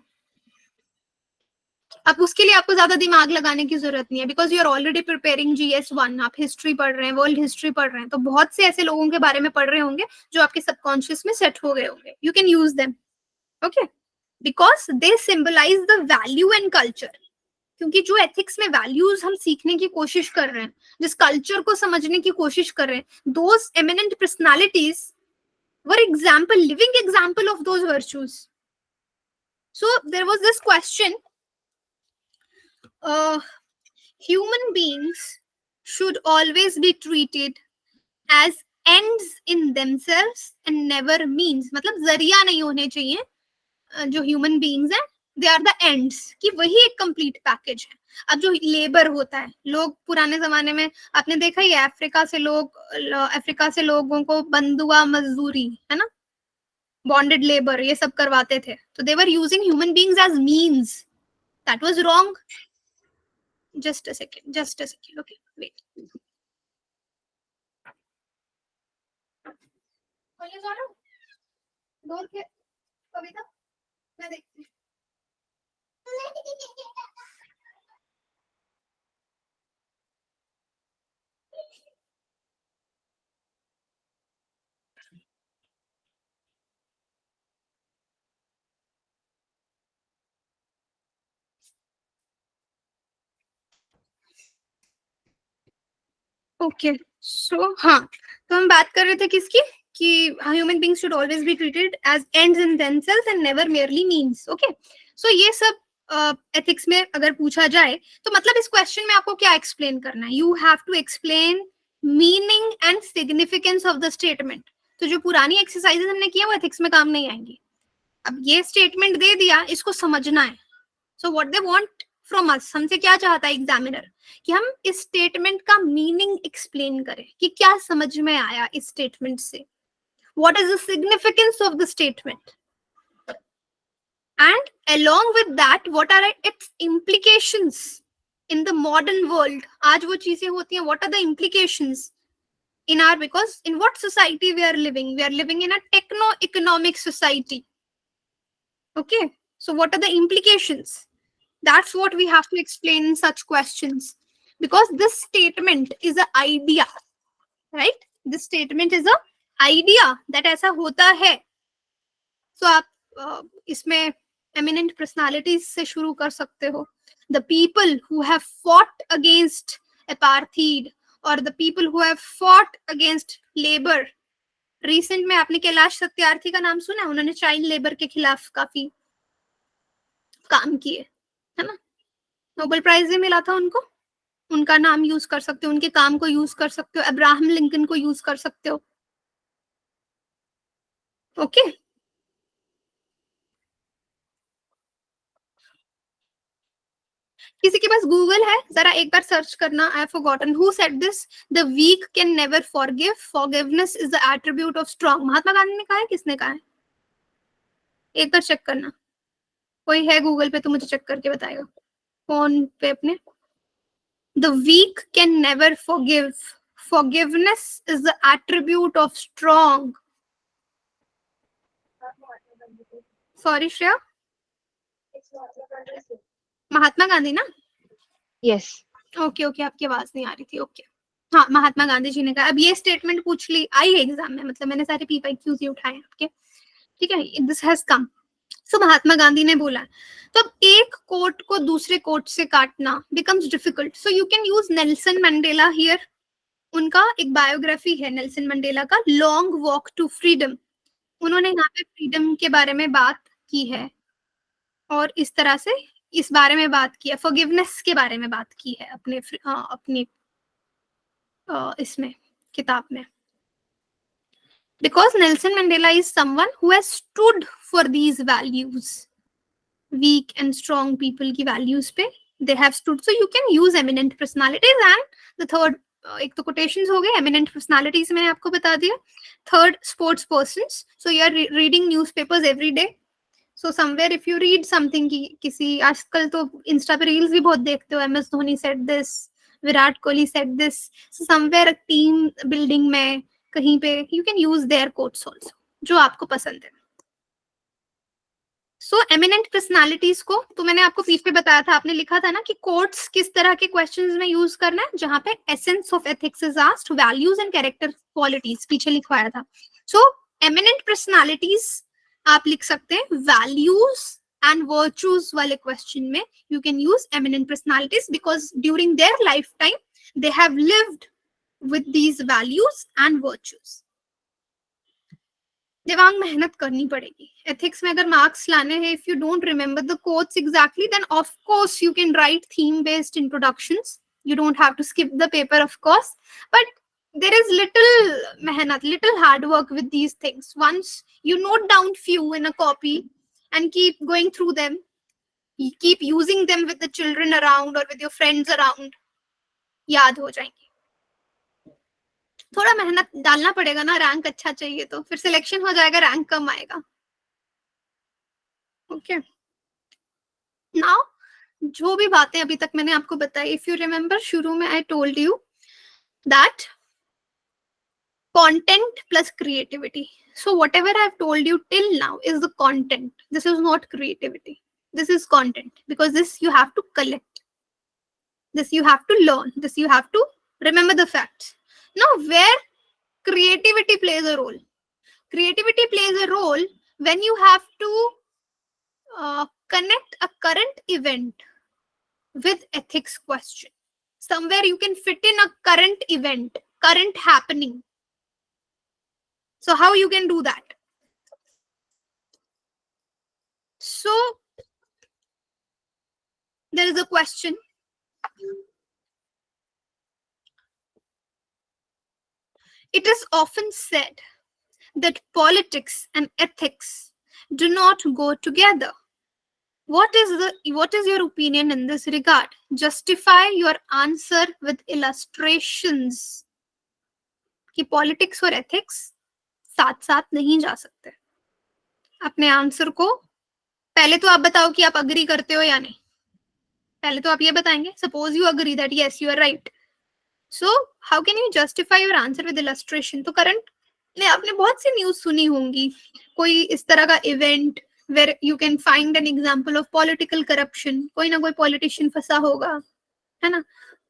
अब उसके लिए आपको ज्यादा दिमाग लगाने की जरूरत नहीं है, because you are already preparing GS1, आप हिस्ट्री पढ़ रहे हैं, वर्ल्ड हिस्ट्री पढ़ रहे हैं, तो बहुत से ऐसे लोगों के बारे में पढ़ रहे होंगे जो आपके सबकॉन्शियस में सेट हो गए होंगे। You can use them, okay, because they symbolize the value and culture. क्योंकि जो एथिक्स में वैल्यूज हम सीखने की कोशिश कर रहे हैं, जिस कल्चर को समझने की कोशिश कर रहे हैं, those eminent personalities were example, living example of those virtues. So there was this question, human beings should always be treated as ends in themselves and never means, मतलब जरिया नहीं होने चाहिए जो ह्यूमन बीइंग्स हैं, दे आर द एंड्स, कि वही एक कंप्लीट पैकेज है। अब जो लेबर होता है, लोग पुराने जमाने में आपने देखा ही है, अफ्रीका से लोगों को बंधुआ मजदूरी, है ना, बॉन्डेड लेबर, ये सब करवाते थे, तो they were using human beings as means, that was wrong. Just a second, okay wait. डोर के कविता मैं देखती हूँ। ओके सो हाँ, तो हम बात कर रहे थे किसकी, कि human beings should always be treated as ends in themselves and never merely means. Okay, so ये सब एथिक्स में अगर पूछा जाए तो मतलब इस क्वेश्चन में आपको क्या एक्सप्लेन करना है, you have to explain meaning and significance of the statement. तो जो पुरानी एक्सरसाइजेस हमने किया वो एथिक्स में काम नहीं आएंगी। अब ये स्टेटमेंट दे दिया, इसको समझना है। So what they want from us, हमसे क्या चाहता है एग्जामिनर, कि हम इस स्टेटमेंट का मीनिंग एक्सप्लेन करें, कि क्या समझ में आया इस स्टेटमेंट से, what is the significance of the statement, and along with that what are its implications in the modern world। आज वो चीजें होती हैं, what are the implications in our, because in what society we are living in a techno economic society। okay, so what are the implications, that's what we have to explain in such questions, because this statement is an idea, right, this statement is a idea that ऐसा होता है। so आप इसमें eminent personalities से शुरू कर सकते हो, the people who have fought against apartheid or the people who have fought against labor। recent में आपने कैलाश सत्यार्थी का नाम सुना है, उन्होंने चाइल्ड लेबर के खिलाफ काफी काम किए, है ना, नोबेल प्राइज भी मिला था उनको। उनका नाम यूज कर सकते हो, उनके काम को यूज कर सकते हो, अब्राहम लिंकन को यूज कर सकते हो। ओके किसी के पास गूगल है, जरा एक बार सर्च करना, I have forgotten who said this, the weak can never forgive, forgiveness is the attribute of strong. Mahatma Gandhi ने कहा है, किसने कहा है, एक बार चेक करना, कोई है गूगल पे तो मुझे चेक करके बताएगा, फोन पे अपने। The weak can never forgive, forgiveness is the attribute of strong. Sorry Shreya, Mahatma Gandhi ना, यस ओके ओके, आपकी आवाज नहीं आ रही थी, ओके हाँ, महात्मा गांधी जी ने कहा। अब ये स्टेटमेंट पूछ ली, आई है एग्जाम में, मतलब मैंने सारे PYQs ही उठाए आपके, ठीक है, दिस हैज कम। सो महात्मा गांधी ने बोला, तो अब एक कोट को दूसरे कोट से काटना becomes difficult, so you can use Nelson Mandela here. उनका एक बायोग्राफी है नेल्सन मंडेला का, लॉन्ग वॉक टू फ्रीडम। उन्होंने यहाँ पे फ्रीडम के बारे में बात की है और इस तरह से इस बारे में बात की है, फॉरगिवनेस के बारे में बात की है अपनी इसमें किताब में। Because Nelson Mandela is someone who has stood for these values, weak and strong people की values पे they have stood, so you can use eminent personalities। and the third एक तो quotations हो गए, eminent personalities मैंने आपको बता दिया। third sports persons, so you are reading newspapers every day, so somewhere if you read something की किसी, आजकल तो इंस्टा पे रील्स भी बहुत देखते हो, MS Dhoni said this, Virat Kohli said this, so somewhere team building में कहीं पे you can use their quotes also, जो आपको पसंद है। सो एमिनेंट पर्सनालिटीज को तो मैंने आपको पीछे बताया था, आपने लिखा था ना कि कोट्स किस तरह के क्वेश्चंस में यूज करना है, जहां पे essence of ethics is asked, values and character qualities पीछे लिखवाया था। सो एमिनेंट पर्सनालिटीज आप लिख सकते हैं, वैल्यूज एंड वर्चूज वाले क्वेश्चन में you can use eminent personalities, because during their life time they have lived with these values and virtues। Devang मेहनत करनी पड़ेगी एथिक्स में, अगर मार्क्स लाने हैं, if you don't remember the quotes exactly, then of course you can write theme based introductions, you don't have to skip the paper of course, but there is little mehnat, little hard work with these things। once you note down few in a copy and keep going through them, You keep using them with the children around or with your friends around, याद हो जाएंगे. थोड़ा मेहनत डालना पड़ेगा ना, rank अच्छा चाहिए तो फिर सिलेक्शन हो जाएगा, रैंक कम आएगा. ओके, नाउ जो भी बातें अभी तक मैंने आपको बताई, इफ यू रिमेम्बर शुरू में आई told you that content plus creativity. So whatever I've told you till now is the content. This is not creativity. This is content, because this you have to collect. This you have to learn. This you have to remember the facts. Now, where creativity plays a role? Creativity plays a role when you have to connect a current event with ethics question. Somewhere you can fit in a current event, current happening. So how you can do that? So there is a question. It is often said that politics and ethics do not go together. What is your opinion in this regard? Justify your answer with illustrations. कि politics और ethics साथ साथ नहीं जा सकते. अपने answer को पहले तो आप बताओ कि आप अग्री करते हो या नहीं. पहले तो आप ये बताएंगे. Suppose you agree that yes, you are right. So how can you justify your answer with illustration? तो करंट ने आपने बहुत सी न्यूज सुनी होंगी, कोई इस तरह का event where you can find an example of political corruption. कोई ना कोई पॉलिटिशियन फंसा होगा, है ना.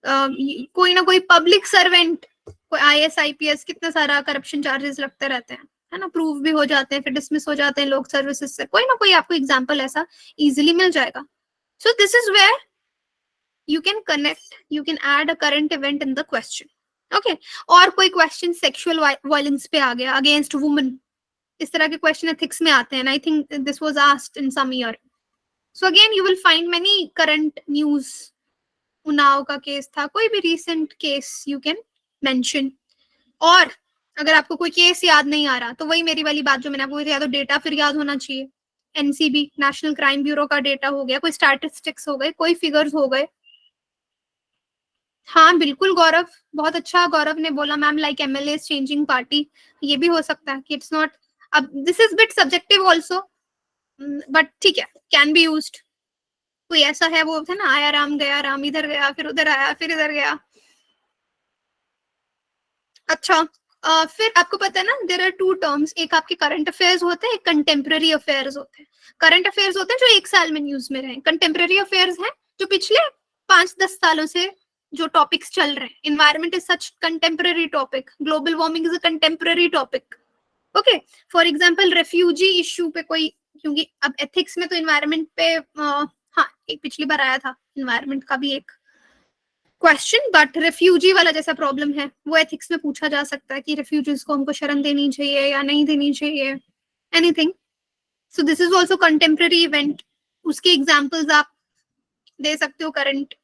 कोई ना कोई पब्लिक सर्वेंट, कोई IAS IPS, कितना सारा करप्शन चार्जेस लगते रहते हैं, है ना. प्रूव भी हो जाते हैं, फिर डिसमिस हो जाते हैं लोग सर्विसेज से. कोई ना कोई आपको एग्जाम्पल ऐसा इजिली मिल जाएगा. So this is where you can connect, you can add a current event in the question. Okay. और कोई क्वेश्चन सेक्सुअल वायलेंस पे आ गया अगेंस्ट वुमेन, इस तरह के क्वेश्चन एथिक्स में आते हैं. I think this was asked in some year. So again you will find many current news. Unnao का केस था, कोई भी recent case you can mention. और अगर आपको कोई केस याद नहीं आ रहा तो वही मेरी वाली बात जो मैंने आपको बताया, तो डेटा फिर याद होना चाहिए. NCB, नेशनल क्राइम ब्यूरो का डेटा हो गया, कोई स्टैटिस्टिक्स हो गए, कोई फिगर्स हो गए. हाँ बिल्कुल गौरव, बहुत अच्छा गौरव ने बोला ma'am, like MLA changing party. ये भी हो सकता है कि इट्स नॉट, अब this is bit subjective also, but ठीक है, कैन बी यूज्ड. कोई ऐसा है वो है ना, आया राम गया राम, इधर गया फिर उधर आया फिर इधर गया. अच्छा, फिर आपको पता है ना, देयर आर टू टर्म्स. एक आपके करंट अफेयर्स होते हैं, एक कंटेम्पररी अफेयर्स होते हैं. करंट अफेयर्स होते हैं जो एक साल में न्यूज में रहे. कंटेम्पररी अफेयर्स हैं जो पिछले 5-10 सालों से जो टॉपिक्स चल रहे हैं. Environment is such contemporary topic, global warming is a contemporary topic. Okay, for example refugee issue पे कोई, क्योंकि अब एथिक्स में तो इन्वायरमेंट पे हाँ एक पिछली बार आया था इन्वायरमेंट का भी एक क्वेश्चन, बट रेफ्यूजी वाला जैसा प्रॉब्लम है वो एथिक्स में पूछा जा सकता है कि रेफ्यूजीज को हमको शरण देनी चाहिए या नहीं देनी चाहिए, anything. So this is also contemporary event. उसके एग्जांपल्स आप दे सकते हो करंट.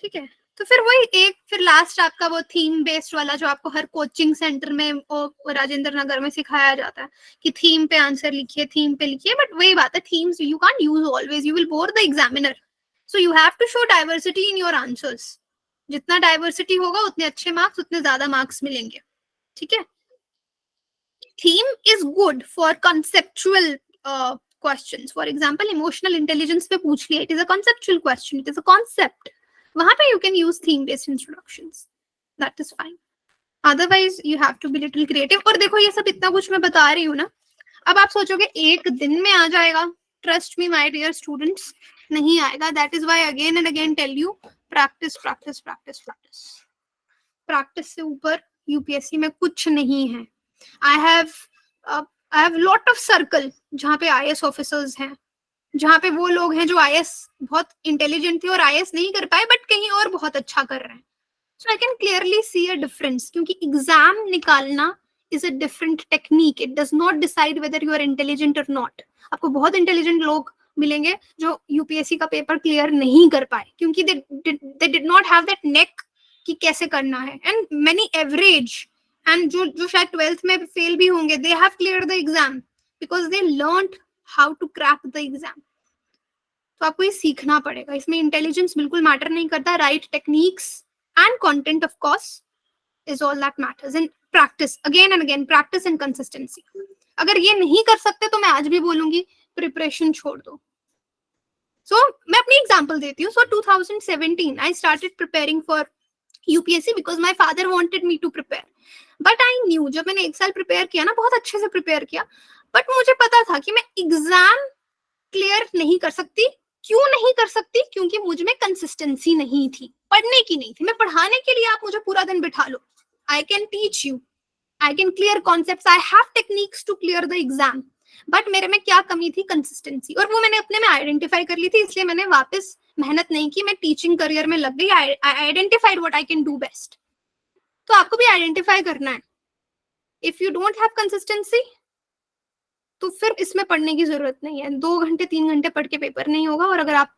ठीक है, तो फिर वही एक, फिर लास्ट आपका वो थीम बेस्ड वाला जो आपको हर कोचिंग सेंटर में और राजेंद्र नगर में सिखाया जाता है कि थीम पे आंसर लिखिए, थीम पे लिखिए. बट वही बात है, themes you can't use always, you will bore the examiner. So you have to show diversity in your answers. जितना डाइवर्सिटी होगा उतने अच्छे मार्क्स, उतने ज्यादा मार्क्स मिलेंगे. ठीक है, theme is good for conceptual questions. For example emotional intelligence पे पूछ लिया, it is a conceptual question, it is a concept. वहां पे you can use theme based introductions. That is fine. Otherwise you have to be little creative. और देखो ये सब इतना कुछ मैं बता रही हूँ ना, अब आप सोचोगे एक दिन में आ जाएगा. Trust me my dear students, नहीं आएगा. That is why again and again tell you, practice practice practice practice. Practice से ऊपर UPSC में कुछ नहीं है. I have lot of circle जहाँ पे IAS officers हैं, जहाँ पे वो लोग हैं जो IAS बहुत इंटेलिजेंट थे और IAS नहीं कर पाए बट कहीं और बहुत अच्छा कर रहे हैं. So I can clearly see a difference, क्योंकि एग्जाम निकालना is a different technique. It does not decide whether you are intelligent और नॉट. आपको बहुत इंटेलिजेंट लोग मिलेंगे जो UPSC का पेपर क्लियर नहीं कर पाए, क्योंकि they did not have that knack कि कैसे करना है. एंड मेनी एवरेज एंड जो शायद 12th में फेल भी होंगे, they have cleared the exam because they learned how to crack the exam. तो आपको ये सीखना पड़ेगा. इसमें इंटेलिजेंस बिल्कुल मैटर नहीं करता. Right techniques and content of course is all that matters. And practice again and again, practice and consistency. अगर ये नहीं कर सकते तो मैं आज भी बोलूंगी प्रिपरेशन छोड़ दो. So, मैं अपनी एग्जांपल देती हूँ. So 2017 I started preparing for UPSC because my father wanted me to prepare. But I knew, जब मैंने एक साल प्रिपेयर किया ना, बहुत अच्छे से प्रिपेयर किया, बट मुझे पता था कि मैं एग्जाम क्लियर नहीं कर सकती. क्यों नहीं कर सकती? क्योंकि मुझ में कंसिस्टेंसी नहीं थी, पढ़ने की नहीं थी. मैं पढ़ाने के लिए आप मुझे पूरा दिन बिठा लो, I can teach you, I can clear concepts, I have techniques to clear the exam. But मेरे में क्या कमी थी? कंसिस्टेंसी. और वो मैंने अपने में आइडेंटिफाई कर ली थी, इसलिए मैंने वापस मेहनत नहीं की. मैं टीचिंग करियर में लग गई. आई identified what I can do best. तो आपको भी आइडेंटिफाई करना है. If you don't have consistency तो फिर इसमें पढ़ने की जरूरत नहीं है. 2 घंटे 3 घंटे पढ़ के पेपर नहीं होगा. और अगर आप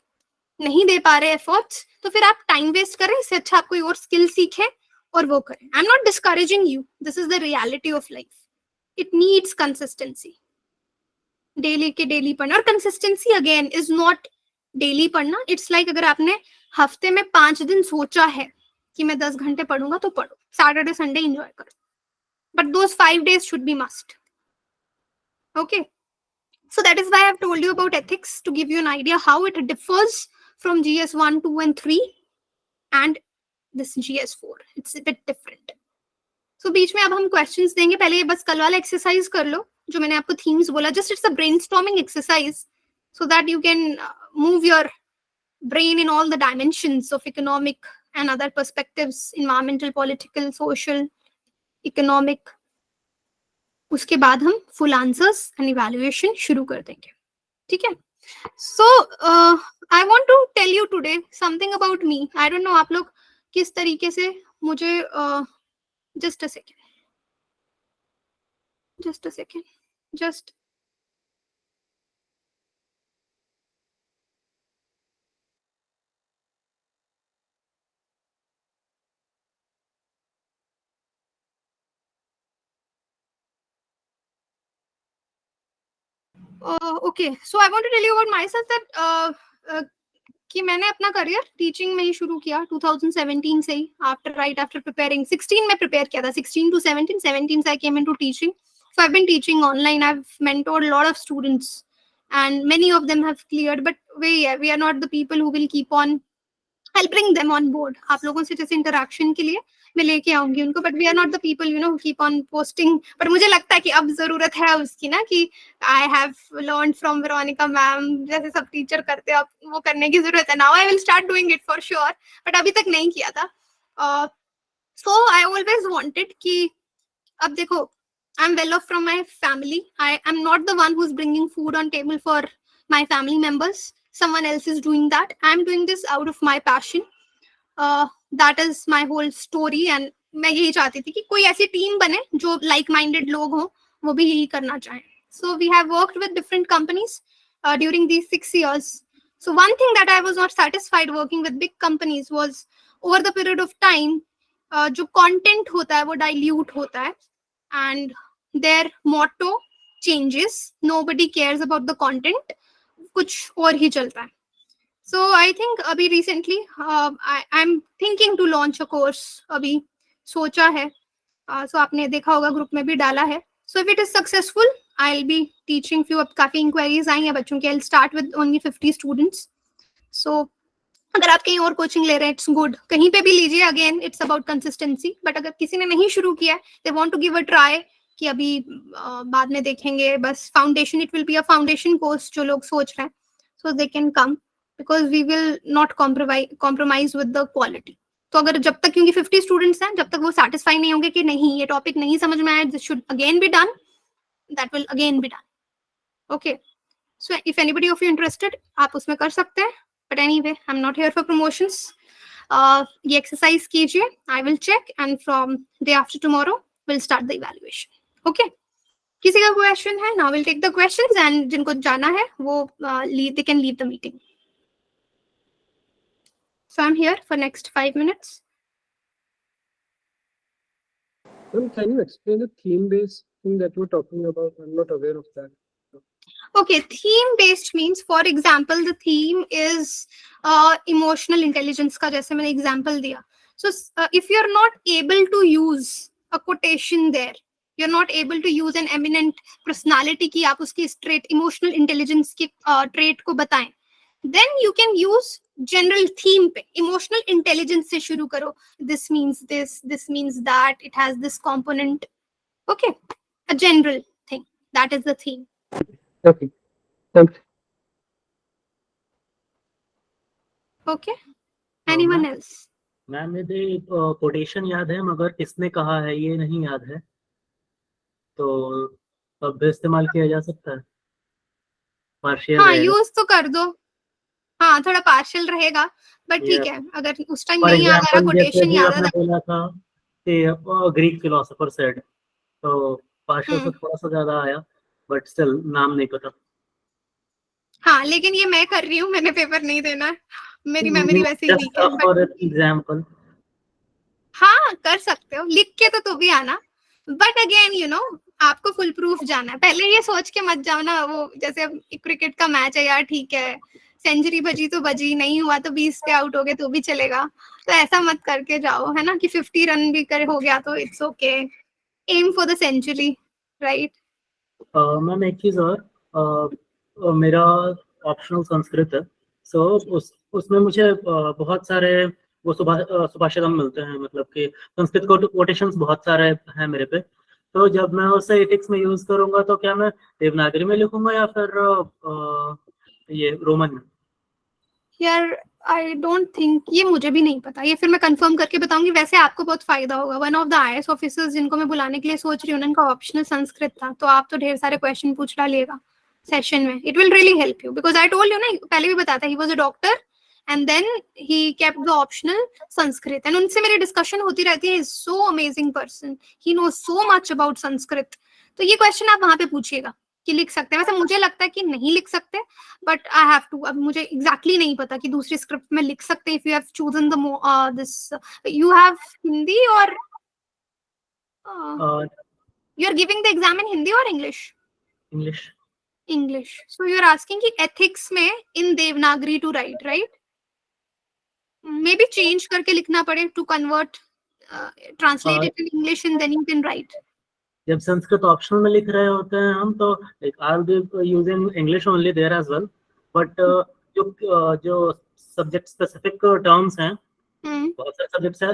नहीं दे पा रहे एफर्ट्स तो फिर आप टाइम वेस्ट करें. इससे अच्छा आप कोई और स्किल सीखें और वो करें. आई am not discouraging you, this is the reality of life. It needs consistency. Daily के डेली पढ़ना. और consistency again is not daily पढ़ना. इट्स लाइक अगर आपने हफ्ते में 5 दिन सोचा है कि मैं 10 घंटे पढ़ूंगा तो पढ़ो. सैटरडे संडे एंजॉय करो, but those 5 days should be must. Okay, so that is why I have told you about ethics, to give you an idea how it differs from GS 1, 2 and 3 and this GS 4. It's a bit different. So बीच में अब हम questions देंगे. पहले ये बस कल वाला exercise कर लो जो मैंने आपको themes बोला. Just it's a brainstorming exercise so that you can move your brain in all the dimensions of economic and other perspectives, environmental, political, social, economic. उसके बाद हम full answers and evaluation शुरू कर देंगे. ठीक है? So I want to tell you today something about me. I don't know आप लोग किस तरीके से मुझे just a second. Okay, so I want to tell you about myself that कि मैंने अपना करियर टीचिंग में ही शुरू किया 2017 से ही. आफ्टर प्रिपेयरिंग 16 में प्रिपेयर किया था. 16 to 17 से I came into teaching. So I've been teaching online. I've mentored a lot of students and many of them have cleared, but we are not the people who will keep on. I'll bring them on board. आप लोगों से जैसे interaction के लिए मैं लेके आऊंगी उनको, but we are not the people you know keep on posting. But मुझे लगता है कि अब जरूरत है उसकी ना, कि I have learn from Veronica ma'am, जैसे सब टीचर करते हैं, अब वो करने की जरूरत है. Now I will start doing it for sure, but अभी तक नहीं किया था. सो आई ऑलवेज वांटेड कि अब देखो, I am well of from my family. I am not the one who is bringing food on table for my family members. Someone else is doing that. I'm doing this out of my passion. That is my whole story. And मैं यही चाहती थी कि कोई ऐसी team बने जो like-minded लोग हों, वो भी यही करना चाहें. So we have worked with different companies during these 6 years. So one thing that I was not satisfied working with big companies was over the period of time, जो content होता है वो dilute होता है and their motto changes. Nobody cares about the content. कुछ और ही चलता है. So I think अभी recently I'm thinking to launch a course. अभी सोचा है. So आपने देखा होगा ग्रुप में भी डाला है. So if it is successful, I'll be teaching few. अब काफी inquiries आई हैं बच्चों के. I'll start with only 50 students. So अगर आप कहीं और कोचिंग ले रहे हैं, it's good. कहीं पे भी लीजिए. Again, it's about consistency. But अगर किसी ने नहीं शुरू किया है, they want to give a try. कि अभी बाद में देखेंगे, बस foundation, it will be a foundation course जो लोग सोच रहे हैं, so they can come, because we will not compromise with the quality. तो अगर जब तक, क्योंकि 50 स्टूडेंट्स हैं, जब तक वो सेटिस्फाई नहीं होंगे कि नहीं ये टॉपिक नहीं समझ में आया, this should again be done, that will again be done. Okay, so if anybody of you interested, आप उसमें कर सकते हैं. But anyway, I am not here for promotions. ये एक्सरसाइज कीजिए, I will check, and from day after tomorrow will start the evaluation. Okay, किसी का question है? Now will take the questions, and जिनको जाना है वो they can leave the meeting. So I am here for next 5 minutes. Can you explain the theme based thing that you were talking about? I'm not aware of that. Okay, theme based means, for example, the theme is emotional intelligence का, जैसे मैंने example दिया. So if you're not able to use a quotation there, you're not able to use an eminent personality की आप उसकी straight emotional intelligence की trait को बताएं, then you can use general theme पे. Emotional intelligence से शुरू करो. This means this, this means that, it has this component. Okay, a general thing. That is the theme. Okay, thanks. Okay. Anyone ma'am, else? Ma'am मुझे quotation याद है मगर किसने कहा है ये नहीं याद है, तो अब भी इस्तेमाल किया जा सकता है, पार्शियल हाँ, रहेगा. यूज तो कर दो. हाँ, थोड़ा पार्शियल रहेगा, बट ठीक Yeah. है. अगर उस टाइम फॉर नहीं याद आ रहा, एग्जाम्पल जैसे कोटेशन अभी याद आपने आ बोला था कि ग्रीक फिलोसोफर सेड, तो पार्शियल से थोड़ा सा ज्यादा आया, बट स्टिल नाम नहीं पता. हाँ, लेकिन ये मैं कर रही हूँ, मैंने पेपर नहीं देना है, मेरी मेमोरी वैसे ही वीक है. For example. हाँ, कर सकते हो, लिख के तो भी आना, बट अगेन यू नो आपको फुल प्रूफ जाना है. पहले ये सोच के मत जाओ ना, वो जैसे अब क्रिकेट का मैच है यार, ठीक है सेंचुरी बजी तो बजी, नहीं हुआ तो 20 पे आउट हो गए तो भी चलेगा. तो ऐसा मत करके जाओ, है ना, कि 50 रन भी कर हो गया तो it's okay. Aim for the century, right. Ma'am एक चीज और, मेरा ऑप्शनल संस्कृत है, सो उसमें मुझे बहुत सारे वो सुभाषितम मिलते हैं, मतलब कि संस्कृत कोटेशंस बहुत सारे हैं मेरे पे. तो जब मैं उसे एथिक्स में यूज करूंगा तो क्या मैं देवनागरी में लिखूंगा या फिर ये रोमन में? यार आई डोंट थिंक, ये मुझे भी नहीं पता, ये फिर मैं कंफर्म करके बताऊंगी. वैसे आपको बहुत फायदा होगा. One of the IAS officers जिनको मैं बुलाने के लिए सोच रही हूँ, उनका ऑप्शनल संस्कृत था, तो आप तो ढेर सारे क्वेश्चन पूछ डालिएगा सेशन में. It will really help you, because I told you ना, पहले भी बताया था, he was a doctor and then he kept the optional Sanskrit, and उनसे मेरी डिस्कशन होती रहती है. Is so amazing person, he knows so much about Sanskrit. तो ये क्वेश्चन आप वहां पे पूछिएगा कि लिख सकते हैं. वैसे मुझे लगता है कि नहीं लिख सकते, बट आई हैव टू. अब मुझे एग्जैक्टली नहीं पता कि दूसरी स्क्रिप्ट में लिख सकते हैं. If you have chosen the this, you have Hindi और you are giving the exam in Hindi और English? English. English. So you are asking कि एथिक्स में in Devanagari to write, right? Maybe change करके लिखना पड़े to convert, translate it in English and then you can write. जब Sanskrit optional में लिख रहे होते हैं हम, तो I will be using English only there as well, but जो सब्जेक्ट स्पेसिफिक टर्म्स हैं, बहुत सारे सब्जेक्ट्स हैं,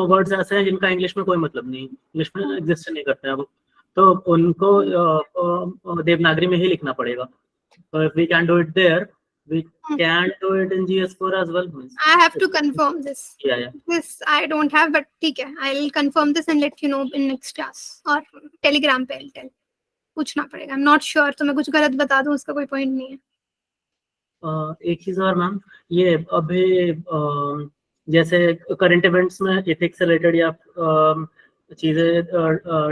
वर्ड्स ऐसे हैं जिनका इंग्लिश में कोई मतलब नहीं, इंग्लिश में एग्जिस्ट नहीं करते हैं वो, तो उनको देवनागरी में ही लिखना पड़ेगा. तो if we can do it there, we can do it in GS4 as well. I have to confirm this. Yeah. This I don't have, but ठीक है, I'll confirm this and let you know in next class or Telegram पे I'll tell. पूछना पड़ेगा. I'm not sure, तो मैं कुछ गलत बता दूं उसका कोई पॉइंट नहीं है. एक चीज और मैम, ये अभी जैसे करंट इवेंट्स में एथिक्स से रिलेटेड या चीजें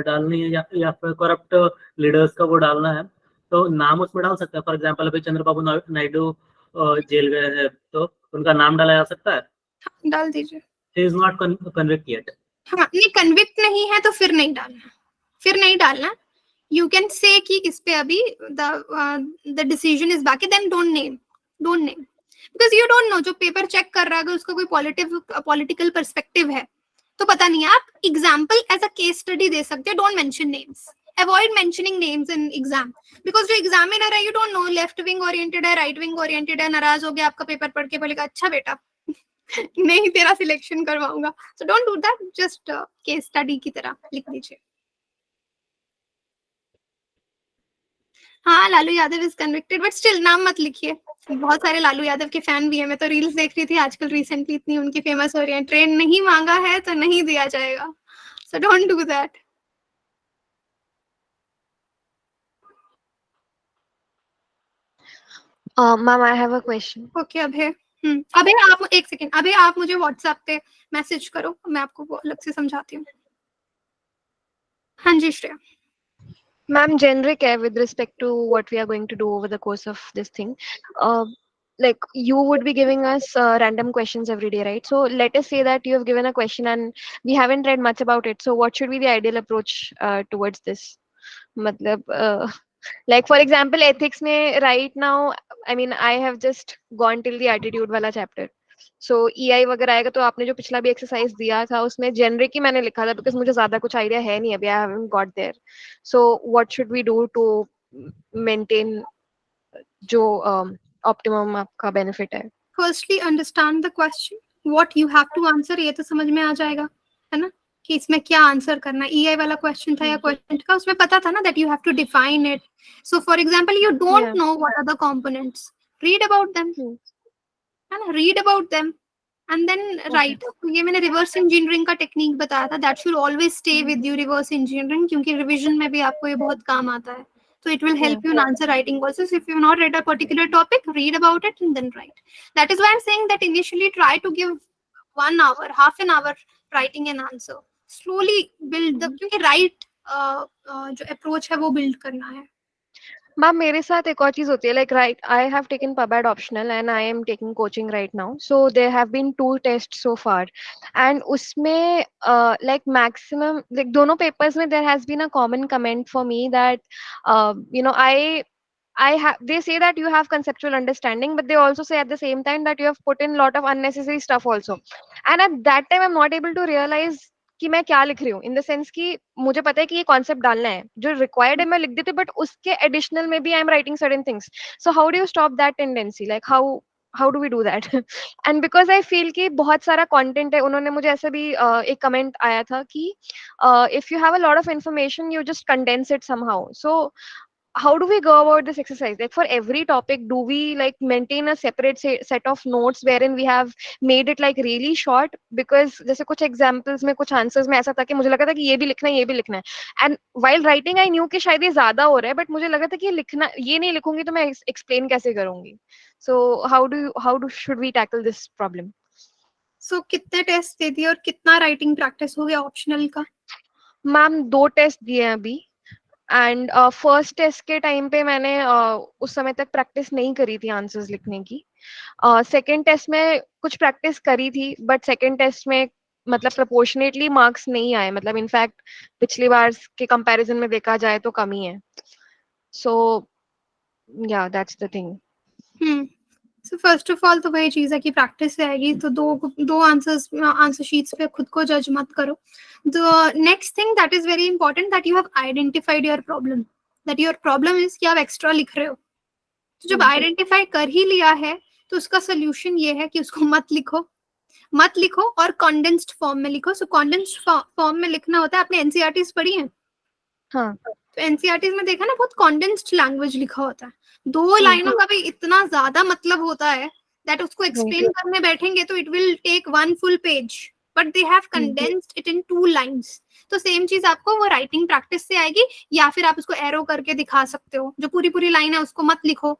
डालनी है या फिर करप्ट लीडर्स का वो डालना है, तो नाम उसमें डाल सकते हैं. फॉर एग्जांपल अभी चंद्रबाबू नायडू जेल गए हैं, तो उनका नाम डाला जा सकता है? डाल दीजिए. He is not convict yet. हाँ, नहीं कन्विक्ट नहीं है तो फिर नहीं डालना, फिर नहीं डालना. यू कैन से कि इस पे अभी द डिसीजन इज बाकी, then don't name because you don't know. जो पेपर चेक कर रहा है, अगर उसका कोई पॉलिटिकल पर्सपेक्टिव है तो पता नहीं. आप example as a case study दे सकते हैं. Don't mention names, avoid mentioning names in exam, because जो एग्जामिनर है, you don't know left wing oriented है, राइट विंग ओरिएंटेड है, नाराज हो गया आपका पेपर पढ़ के, बोलेगा अच्छा बेटा नहीं तेरा सिलेक्शन करवाऊंगा. सो don't do that, just case study की तरह लिख दीजिए. हाँ, Lalu Yadav is convicted, but still नाम मत लिखिए. बहुत सारे लालू यादव के फैन भी है. मैं तो रील्स देख रही थी आजकल, रिसेंटली इतनी उनकी फेमस हो रही है. ट्रेन नहीं मांगा है तो नहीं दिया जाएगा. So don't do that. Ma'am, I have a question. Okay Abhay. Abhay आप एक सेकेंड, अभय आप मुझे व्हाट्सएप पे मैसेज करो, मैं आपको वो अलग से समझाती हूँ. हाँ जी श्रेया. Ma'am, generic है with respect to what we are going to do over the course of this thing. Like you would be giving us random questions every day, right? So let us say that you have given a question and we haven't read much about it. So what should be the ideal approach towards this? मतलब Like for example, ethics में right now, I mean, I have just gone till the attitude वाला chapter. So EI वगैरह आएगा तो आपने जो पिछला भी एक्सरसाइज दिया था उसमें जेनरिक ही मैंने लिखा था because मुझे ज्यादा कुछ आइडिया है नहीं अभी, I haven't got there. So what should we do to maintain जो optimum आपका benefit है? Firstly understand the question, what you have to answer, ये तो समझ में आ जाएगा, है ना, कि इसमें क्या आंसर करना है. ईआई वाला क्वेश्चन था या क्वेश्चन का, उसमें पता था ना that you have to define it. So for example you don't Yeah. Know what are the components, read about them, Hmm. है ना, read about them and then write. ये मैंने रिवर्स इंजीनियरिंग का टेक्निक बताया था, that should always stay with you, reverse engineering, क्योंकि revision में भी आपको ये बहुत काम आता है. So it will help you in answer writing also. So if you've not read a particular topic, read about it and then write. That is why I'm saying that initially try to give 1 hour, half an hour writing an answer. Slowly build the, क्योंकि right जो approach है वो build करना है. Ma'am मेरे साथ एक और चीज होती है, like right I have taken pub ad optional and I am taking coaching right now, so there have been 2 test so far and उसमें लाइक मैक्सिमम लाइक दोनों पेपर्स में there has been a common comment for me that you know I have, they say that you have conceptual understanding, but they also say at the same time that you have put in lot of unnecessary stuff also. And at that time, I'm not able to realize कि मैं क्या लिख रही हूँ, in the sense कि मुझे पता है कि ये कॉन्सेप्ट डालना है, जो रिक्वायर्ड है मैं लिख देती, बट उसके एडिशनल में भी I am writing certain things. So how do you stop that tendency, like how do we do that? And because I feel कि बहुत सारा कंटेंट है, उन्होंने मुझे ऐसे भी एक कमेंट आया था कि if you have a lot of information you just condense it somehow. So how do we go about this exercise? Like for every topic, do we like maintain a separate set of notes wherein we have made it like really short? Because जैसे कुछ examples में कुछ answers में ऐसा था कि मुझे लगा था कि ये भी लिखना है, ये भी लिखना है. And while writing I knew कि शायद ये ज्यादा हो रहा है, but मुझे लगा था कि ये लिखना, ये नहीं लिखूंगी तो मैं explain कैसे करूंगी? So should we tackle this problem? So कितने टेस्ट दे दिए और कितना राइटिंग प्रैक्टिस हो गया ऑप्शनल का? मैम 2 टेस्ट दिए हैं अभी. एंड फर्स्ट टेस्ट के टाइम पे मैंने उस समय तक प्रैक्टिस नहीं करी थी आंसर्स लिखने की. सेकंड टेस्ट में कुछ प्रैक्टिस करी थी, बट सेकंड टेस्ट में मतलब प्रोपोर्शनेटली मार्क्स नहीं आए, मतलब इनफैक्ट पिछली बार के कंपैरिजन में देखा जाए तो कम ही है. सो या that's the thing. So first of all तो वही चीज है कि प्रैक्टिस से आएगी, तो दो आंसर शीट्स पे खुद को जज मत करो. The next thing that is very important that you have identified your problem, that your problem is कि आप एक्स्ट्रा लिख रहे हो. तो जब आइडेंटिफाई कर ही लिया है तो उसका सोल्यूशन ये है कि उसको मत लिखो और कंडेंस्ड फॉर्म में लिखो. सो कंडेंस्ड फॉर्म में लिखना होता है, आपने एनसीईआरटीज पढ़ी है? हाँ. तो एनसीईआरटीज में देखा ना, बहुत कंडेंस्ड लैंग्वेज लिखा होता है. 2 लाइनों का भी इतना ज्यादा मतलब होता है दैट उसको एक्सप्लेन करने बैठेंगे तो it will take 1 full page, but they have condensed it in 2 lines. तो सेम चीज आपको वो राइटिंग प्रैक्टिस से आएगी, या फिर आप उसको एरो करके दिखा सकते हो. जो पूरी लाइन है उसको मत लिखो,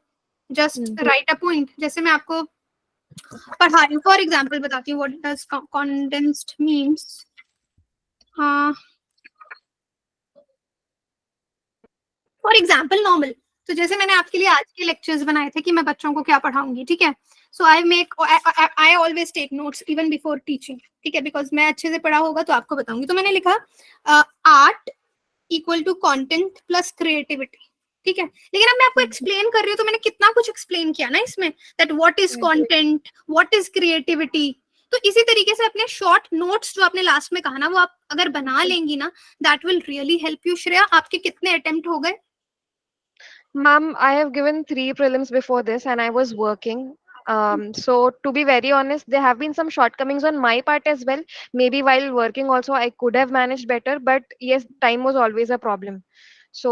जस्ट राइट अ पॉइंट. जैसे मैं आपको पढ़ा रही हूँ, फॉर एग्जाम्पल बताती हूँ what does condensed means. For example normal, तो जैसे मैंने आपके लिए आज के लेक्चर्स बनाए थे कि मैं बच्चों को क्या पढ़ाऊंगी, ठीक है. So I always take notes even before teaching, ठीक है, बिकॉज मैं अच्छे से पढ़ा होगा तो आपको बताऊंगी. तो मैंने लिखा art equal to content plus creativity, ठीक है. लेकिन अब मैं आपको एक्सप्लेन कर रही हूँ तो मैंने कितना कुछ एक्सप्लेन किया ना इसमें, that what is content, what is creativity. तो इसी तरीके से अपने शॉर्ट नोट्स जो आपने लास्ट में कहा ना, वो आप अगर बना लेंगी ना, that will really help you. Shreya, आपके कितने अटेम्प्ट हो गए? Ma'am, I have given 3 prelims before this and I was working. So to be very honest, there have been some shortcomings on my part as well. Maybe while working also I could have managed better, but yes, time was always a problem. So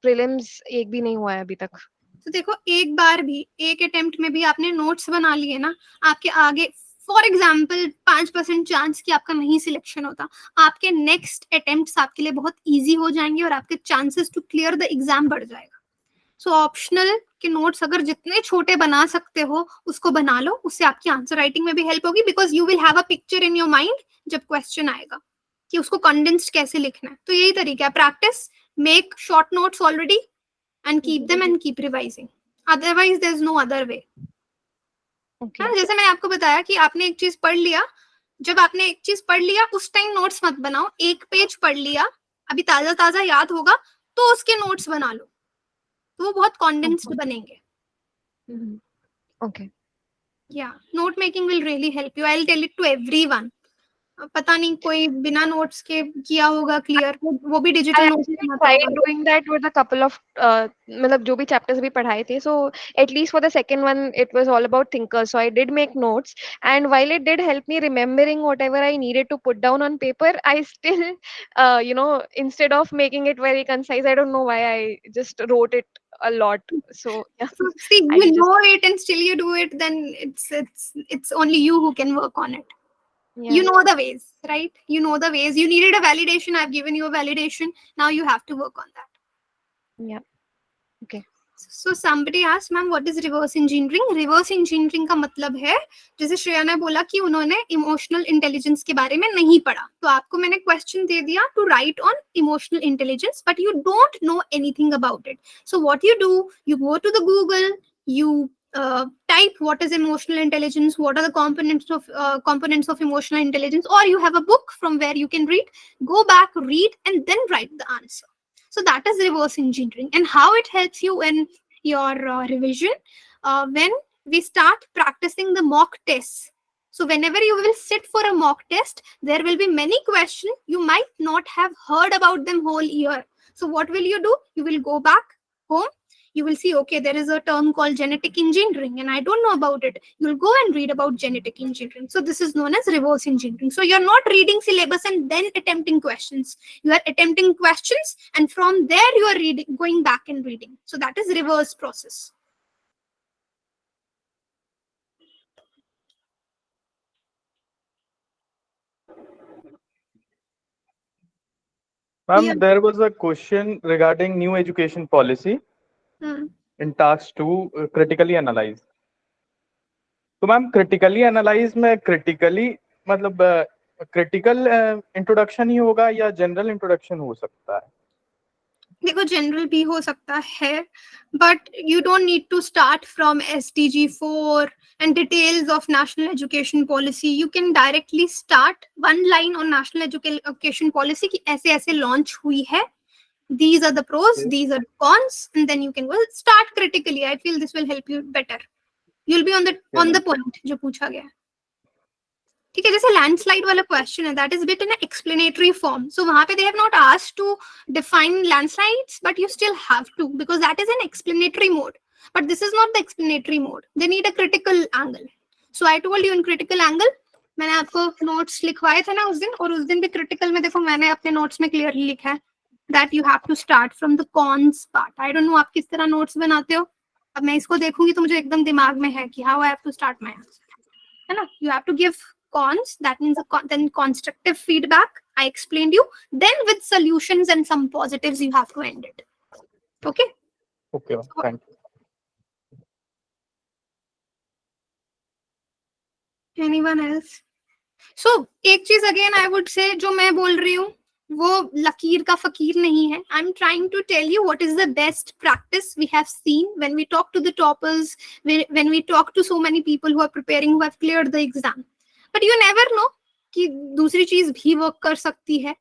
prelims एक भी नहीं हुआ है अभी तक. तो देखो, एक बार भी एक अटेम्प्ट में भी आपने नोट्स बना लिए ना, आपके आगे फॉर एग्जाम्पल 5% चांस कि आपका नहीं सिलेक्शन होता, आपके नेक्स्ट अटेम्प्ट्स आपके लिए बहुत इजी हो जाएंगे और आपके chances to clear the exam बढ़ जाएगा. सो ऑप्शनल के नोट्स अगर जितने छोटे बना सकते हो उसको बना लो, उससे आपकी आंसर राइटिंग में भी हेल्प होगी, because you will have a picture in your mind जब क्वेश्चन आएगा कि उसको कंडेंस्ड कैसे लिखना है. तो यही तरीका है, practice, make short notes already and keep them and keep revising, otherwise there's no other way. Okay. जैसे मैंने आपको बताया कि आपने एक चीज पढ़ लिया, जब आपने एक चीज पढ़ लिया उस टाइम नोट्स मत बनाओ. एक पेज पढ़ लिया, अभी ताजा याद होगा तो उसके नोट्स बना लो. तो वो बहुत कॉन्डेंस्ड बनेंगे. Okay. Yeah, note making will really help you. I'll tell it to everyone. पता नहीं कोई बिना नोट्स के किया होगा क्लियर, वो भी I डिजिटल नोट्स actually बनाता tried होगा. doing that with a couple of मतलब जो भी chapters भी पढ़ाए थे, so at least for the second one it was all about thinkers, so I did make notes, and while it did help me remembering whatever I needed to put down on paper, I still you know, instead of making it very concise, I don't know why I just wrote it a lot. So yeah, So see, I you just know it and still you do it, then it's only you who can work on it. yeah. You know the ways, right? You know the ways. You needed a validation. I've given you a validation. Now you have to work on that. Yeah. Okay. So somebody asked, ma'am, what is reverse engineering? Reverse engineering का मतलब है, जैसे श्रेया ने बोला कि उन्होंने emotional intelligence के बारे में नहीं पढ़ा, तो आपको मैंने क्वेश्चन दे दिया to write on emotional intelligence, but you don't know anything about it. So what you do, you go to the Google, you type what is emotional intelligence, what are the components of emotional intelligence, or you have a book from where you can read, go back, read, and then write the answer. So that is reverse engineering, and how it helps you in your revision when we start practicing the mock tests. So whenever you will sit for a mock test, there will be many questions you might not have heard about them whole year. So what will you do? You will go back home. You will see, okay, there is a term called genetic engineering and I don't know about it. You'll go and read about genetic engineering. So this is known as reverse engineering. So you're not reading syllabus and then attempting questions. You are attempting questions and from there you are reading, going back and reading. So that is reverse process. Ma'am, Yeah. there was a question regarding new education policy in task 2, critically analyze. तो ma'am critically analyze में critically मतलब critical introduction ही होगा या general introduction हो सकता है? देखो general भी हो सकता है, but you don't need to start from SDG 4 and details of national education policy. You can directly start one line on national education policy कि ऐसे ऐसे launch हुई है, these are the pros, these are the cons, and then you can go start critically. I feel this will help you better. You'll be on the point जो पूछा गया. ठीक है, जैसे लैंडस्लाइड वाला क्वेश्चन है, that is bit in explanatory form. So वहां पे they have not asked to define landslides, but you still have to, because that is in explanatory mode. But this is not the explanatory mode. They need a critical angle. So I told you in critical angle, मैंने आपको notes लिखवाए थे ना उस दिन, और उस दिन भी क्रिटिकल में देखो मैंने अपने नोट्स में क्लियरली लिखा है that you have to start from the cons part. I don't know आप किस तरह नोट्स बनाते हो. अब मैं इसको देखूंगी तो मुझे एकदम दिमाग में है कि how I have to start my answer, है ना. You have to give cons, that means then constructive feedback I explained you, then with solutions and some positives you have to end it. Okay Thank you. anyone else? So एक चीज again I would say, जो मैं बोल रही हूँ वो लकीर का फकीर नहीं है. I'm trying to tell you what is the best practice we have seen when we talk to the toppers, when we talk to so many people who are preparing, who have cleared the exam. But you never know कि दूसरी चीज भी work कर सकती है.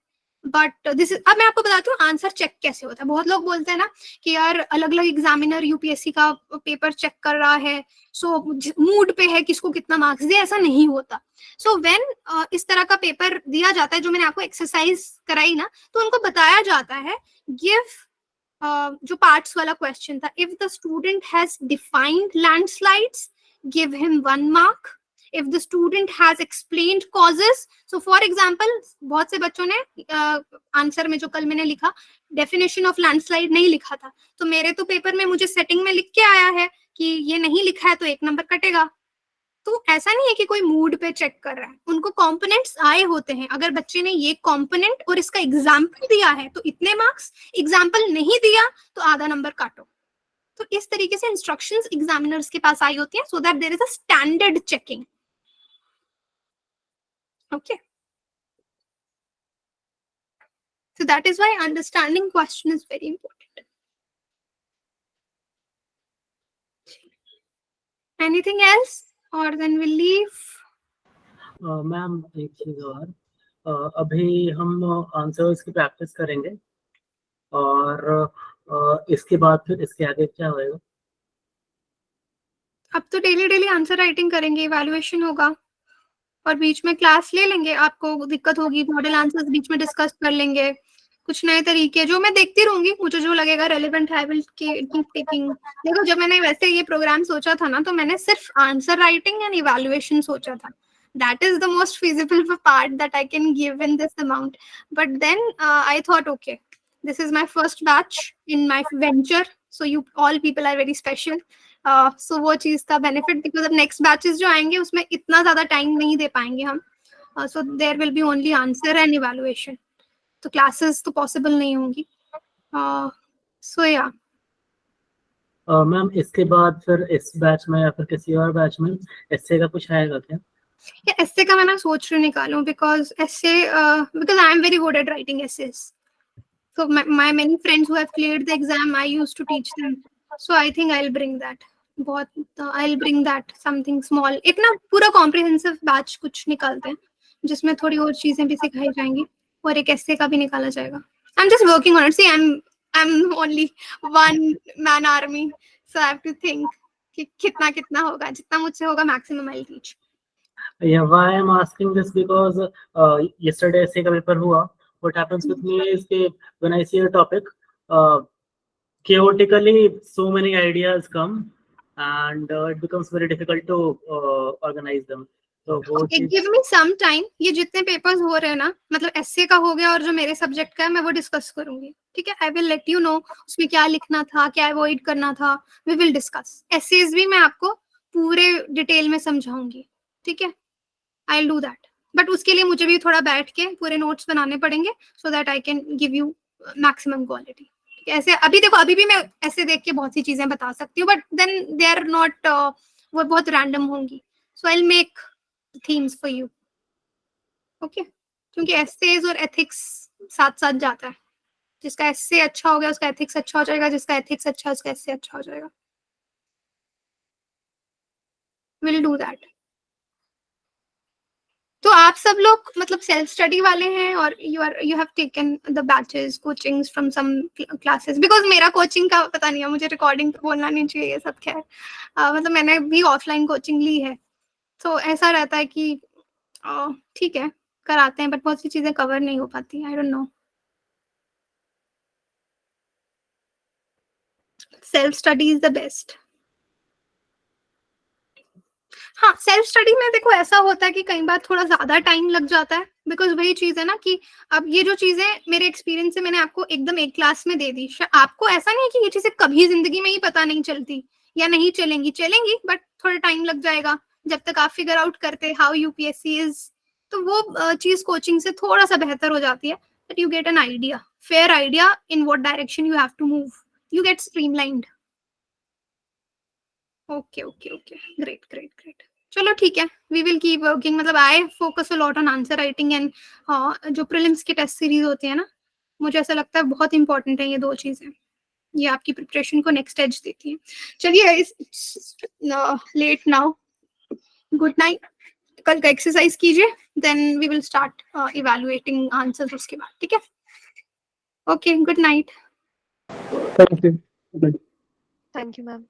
But this अब मैं आपको बताती हूँ आंसर चेक कैसे होता है. बहुत लोग बोलते हैं ना कि यार अलग अलग एग्जामिनर यूपीएससी का पेपर चेक कर रहा है, सो मूड पे है किसको कितना मार्क्स दे. ऐसा नहीं होता. सो व्हेन इस तरह का पेपर दिया जाता है, जो मैंने आपको एक्सरसाइज कराई ना, तो उनको बताया जाता है गिव जो पार्ट्स वाला क्वेश्चन था, if the student has defined landslides give him 1 mark. If the student has explained causes, so for example, बहुत से बच्चों ने आंसर में जो कल मैंने लिखा डेफिनेशन ऑफ लैंडस्लाइड नहीं लिखा था, तो मेरे तो पेपर में मुझे सेटिंग में लिख के आया है कि ये नहीं लिखा है तो 1 नंबर कटेगा. तो ऐसा नहीं है कि कोई मूड पे चेक कर रहा है. उनको कंपोनेंट्स आए होते हैं. अगर बच्चे ने ये कंपोनेंट और इसका एग्जाम्पल दिया है तो इतने मार्क्स, एग्जाम्पल नहीं दिया तो आधा नंबर काटो. तो इस तरीके से इंस्ट्रक्शंस एग्जामिनर्स के पास आई होती हैं, so that there is a standard checking. Okay. So that is why understanding question is very important. Anything else, or then we'll leave? Ma'am एक चीज और, अभी हम आंसर्स की प्रैक्टिस करेंगे और इसके बाद फिर इसके आगे क्या होएगा? अब तो डेली आंसर राइटिंग करेंगे, इवैल्यूएशन होगा और बीच में क्लास ले लेंगे। आपको दिक्कत होगी, मॉडल आंसर्स बीच में डिस्कस कर लेंगे, कुछ नए तरीके जो मैं देखती रहूंगी, मुझे जो लगेगा रेलेवेंट है विल कीप टेकिंग। देखो जब मैंने वैसे ये प्रोग्राम सोचा था ना, तो मैंने सिर्फ आंसर राइटिंग एंड इवैल्यूएशन सोचा था। That is the most feasible part that I can give in this amount. But then I thought, okay, this is my first batch in my venture, so you all people are very special. So वो चीज का benefit, because अब next batches जो आएंगे उसमें इतना ज्यादा time नहीं दे पाएंगे हम, so there will be only answer and evaluation. तो classes तो possible नहीं होंगी. So yeah. मैम इसके बाद फिर इस बैच में या फिर किसी और बैच में एस्से का कुछ आएगा क्या? एस्से का मैं सोच रही हूँ निकालूं, because I am very good at writing essays. So my many friends who have cleared the exam, I used to teach them. So I think I'll bring that. I'll bring that something small. एक ना पूरा comprehensive batch कुछ निकालते हैं जिसमें थोड़ी और चीजें भी सिखाई जाएंगी और एक एस्से का भी निकाला जाएगा. I'm just working on it. See, I'm only one man army, so I have to think कि कितना होगा. जितना मुझसे होगा maximum I'll teach. Yeah, why I'm asking this because yesterday essay का पेपर हुआ. What happens with me is that when I see a topic, chaotically so many ideas come and it becomes very difficult to organize them. So Okay, give me some time. ये जितने papers हो रहे हैं ना, मतलब एस्से का हो गया और जो मेरे सब्जेक्ट का है मैं वो डिस्कस करूंगी, ठीक है. I will let you know उसमें क्या लिखना था, क्या अवॉइड करना था, वी विल डिस्कस. एस्सेज भी मैं आपको पूरे डिटेल में समझाऊंगी, ठीक है. I will do that, but उसके लिए मुझे भी थोड़ा बैठ के पूरे नोट्स बनाने पड़ेंगे so that I can give you maximum quality. ऐसे अभी देखो, अभी भी मैं ऐसे देख के बहुत सी चीजें बता सकती हूँ, but then they are not, वो बहुत रैंडम होंगी. So I will make themes for you, okay? क्योंकि एसेज और एथिक्स साथ साथ जाता है. जिसका एसे अच्छा हो गया उसका एथिक्स अच्छा हो जाएगा, जिसका एथिक्स अच्छा उसका एसे अच्छा हो जाएगा. We'll do that. तो आप सब लोग मतलब सेल्फ स्टडी वाले हैं और you have taken the batches coachings from some classes, because मेरा कोचिंग का पता नहीं है, मुझे रिकॉर्डिंग पे बोलना नहीं चाहिए ये सब. खैर मतलब मैंने भी ऑफलाइन कोचिंग ली है, तो ऐसा रहता है कि ठीक है कराते हैं, बट बहुत सी चीजें कवर नहीं हो पाती. आई don't no. Self study is the best. हाँ, सेल्फ स्टडी में देखो ऐसा होता है कि कई बार थोड़ा ज्यादा टाइम लग जाता है, बिकॉज वही चीज है ना कि अब ये जो चीजें मेरे एक्सपीरियंस से मैंने आपको एकदम एक क्लास में दे दी, आपको ऐसा नहीं है कि ये चीजें कभी जिंदगी में ही पता नहीं चलती या नहीं चलेंगी, बट थोड़ा टाइम लग जाएगा जब तक आप फिगर आउट करते हाउ यूपीएससी इज. तो वो चीज कोचिंग से थोड़ा सा बेहतर हो जाती है, that you get an idea, fair idea in what direction you have to move, you get streamlined. Okay, great. चलो ठीक है, वी विल कीप वर्किंग. मतलब I focus a lot on answer writing and जो prelims की test series होती है ना, मुझे ऐसा लगता है बहुत इंपॉर्टेंट है ये दो चीजें. ये आपकी प्रिपरेशन को नेक्स्ट एज देती है. चलिए, लेट नाउ, गुड नाइट. कल का एक्सरसाइज कीजिए, then we will start evaluating answers उसके बाद, ठीक है. Okay, good night. Thank you. Thank you, ma'am.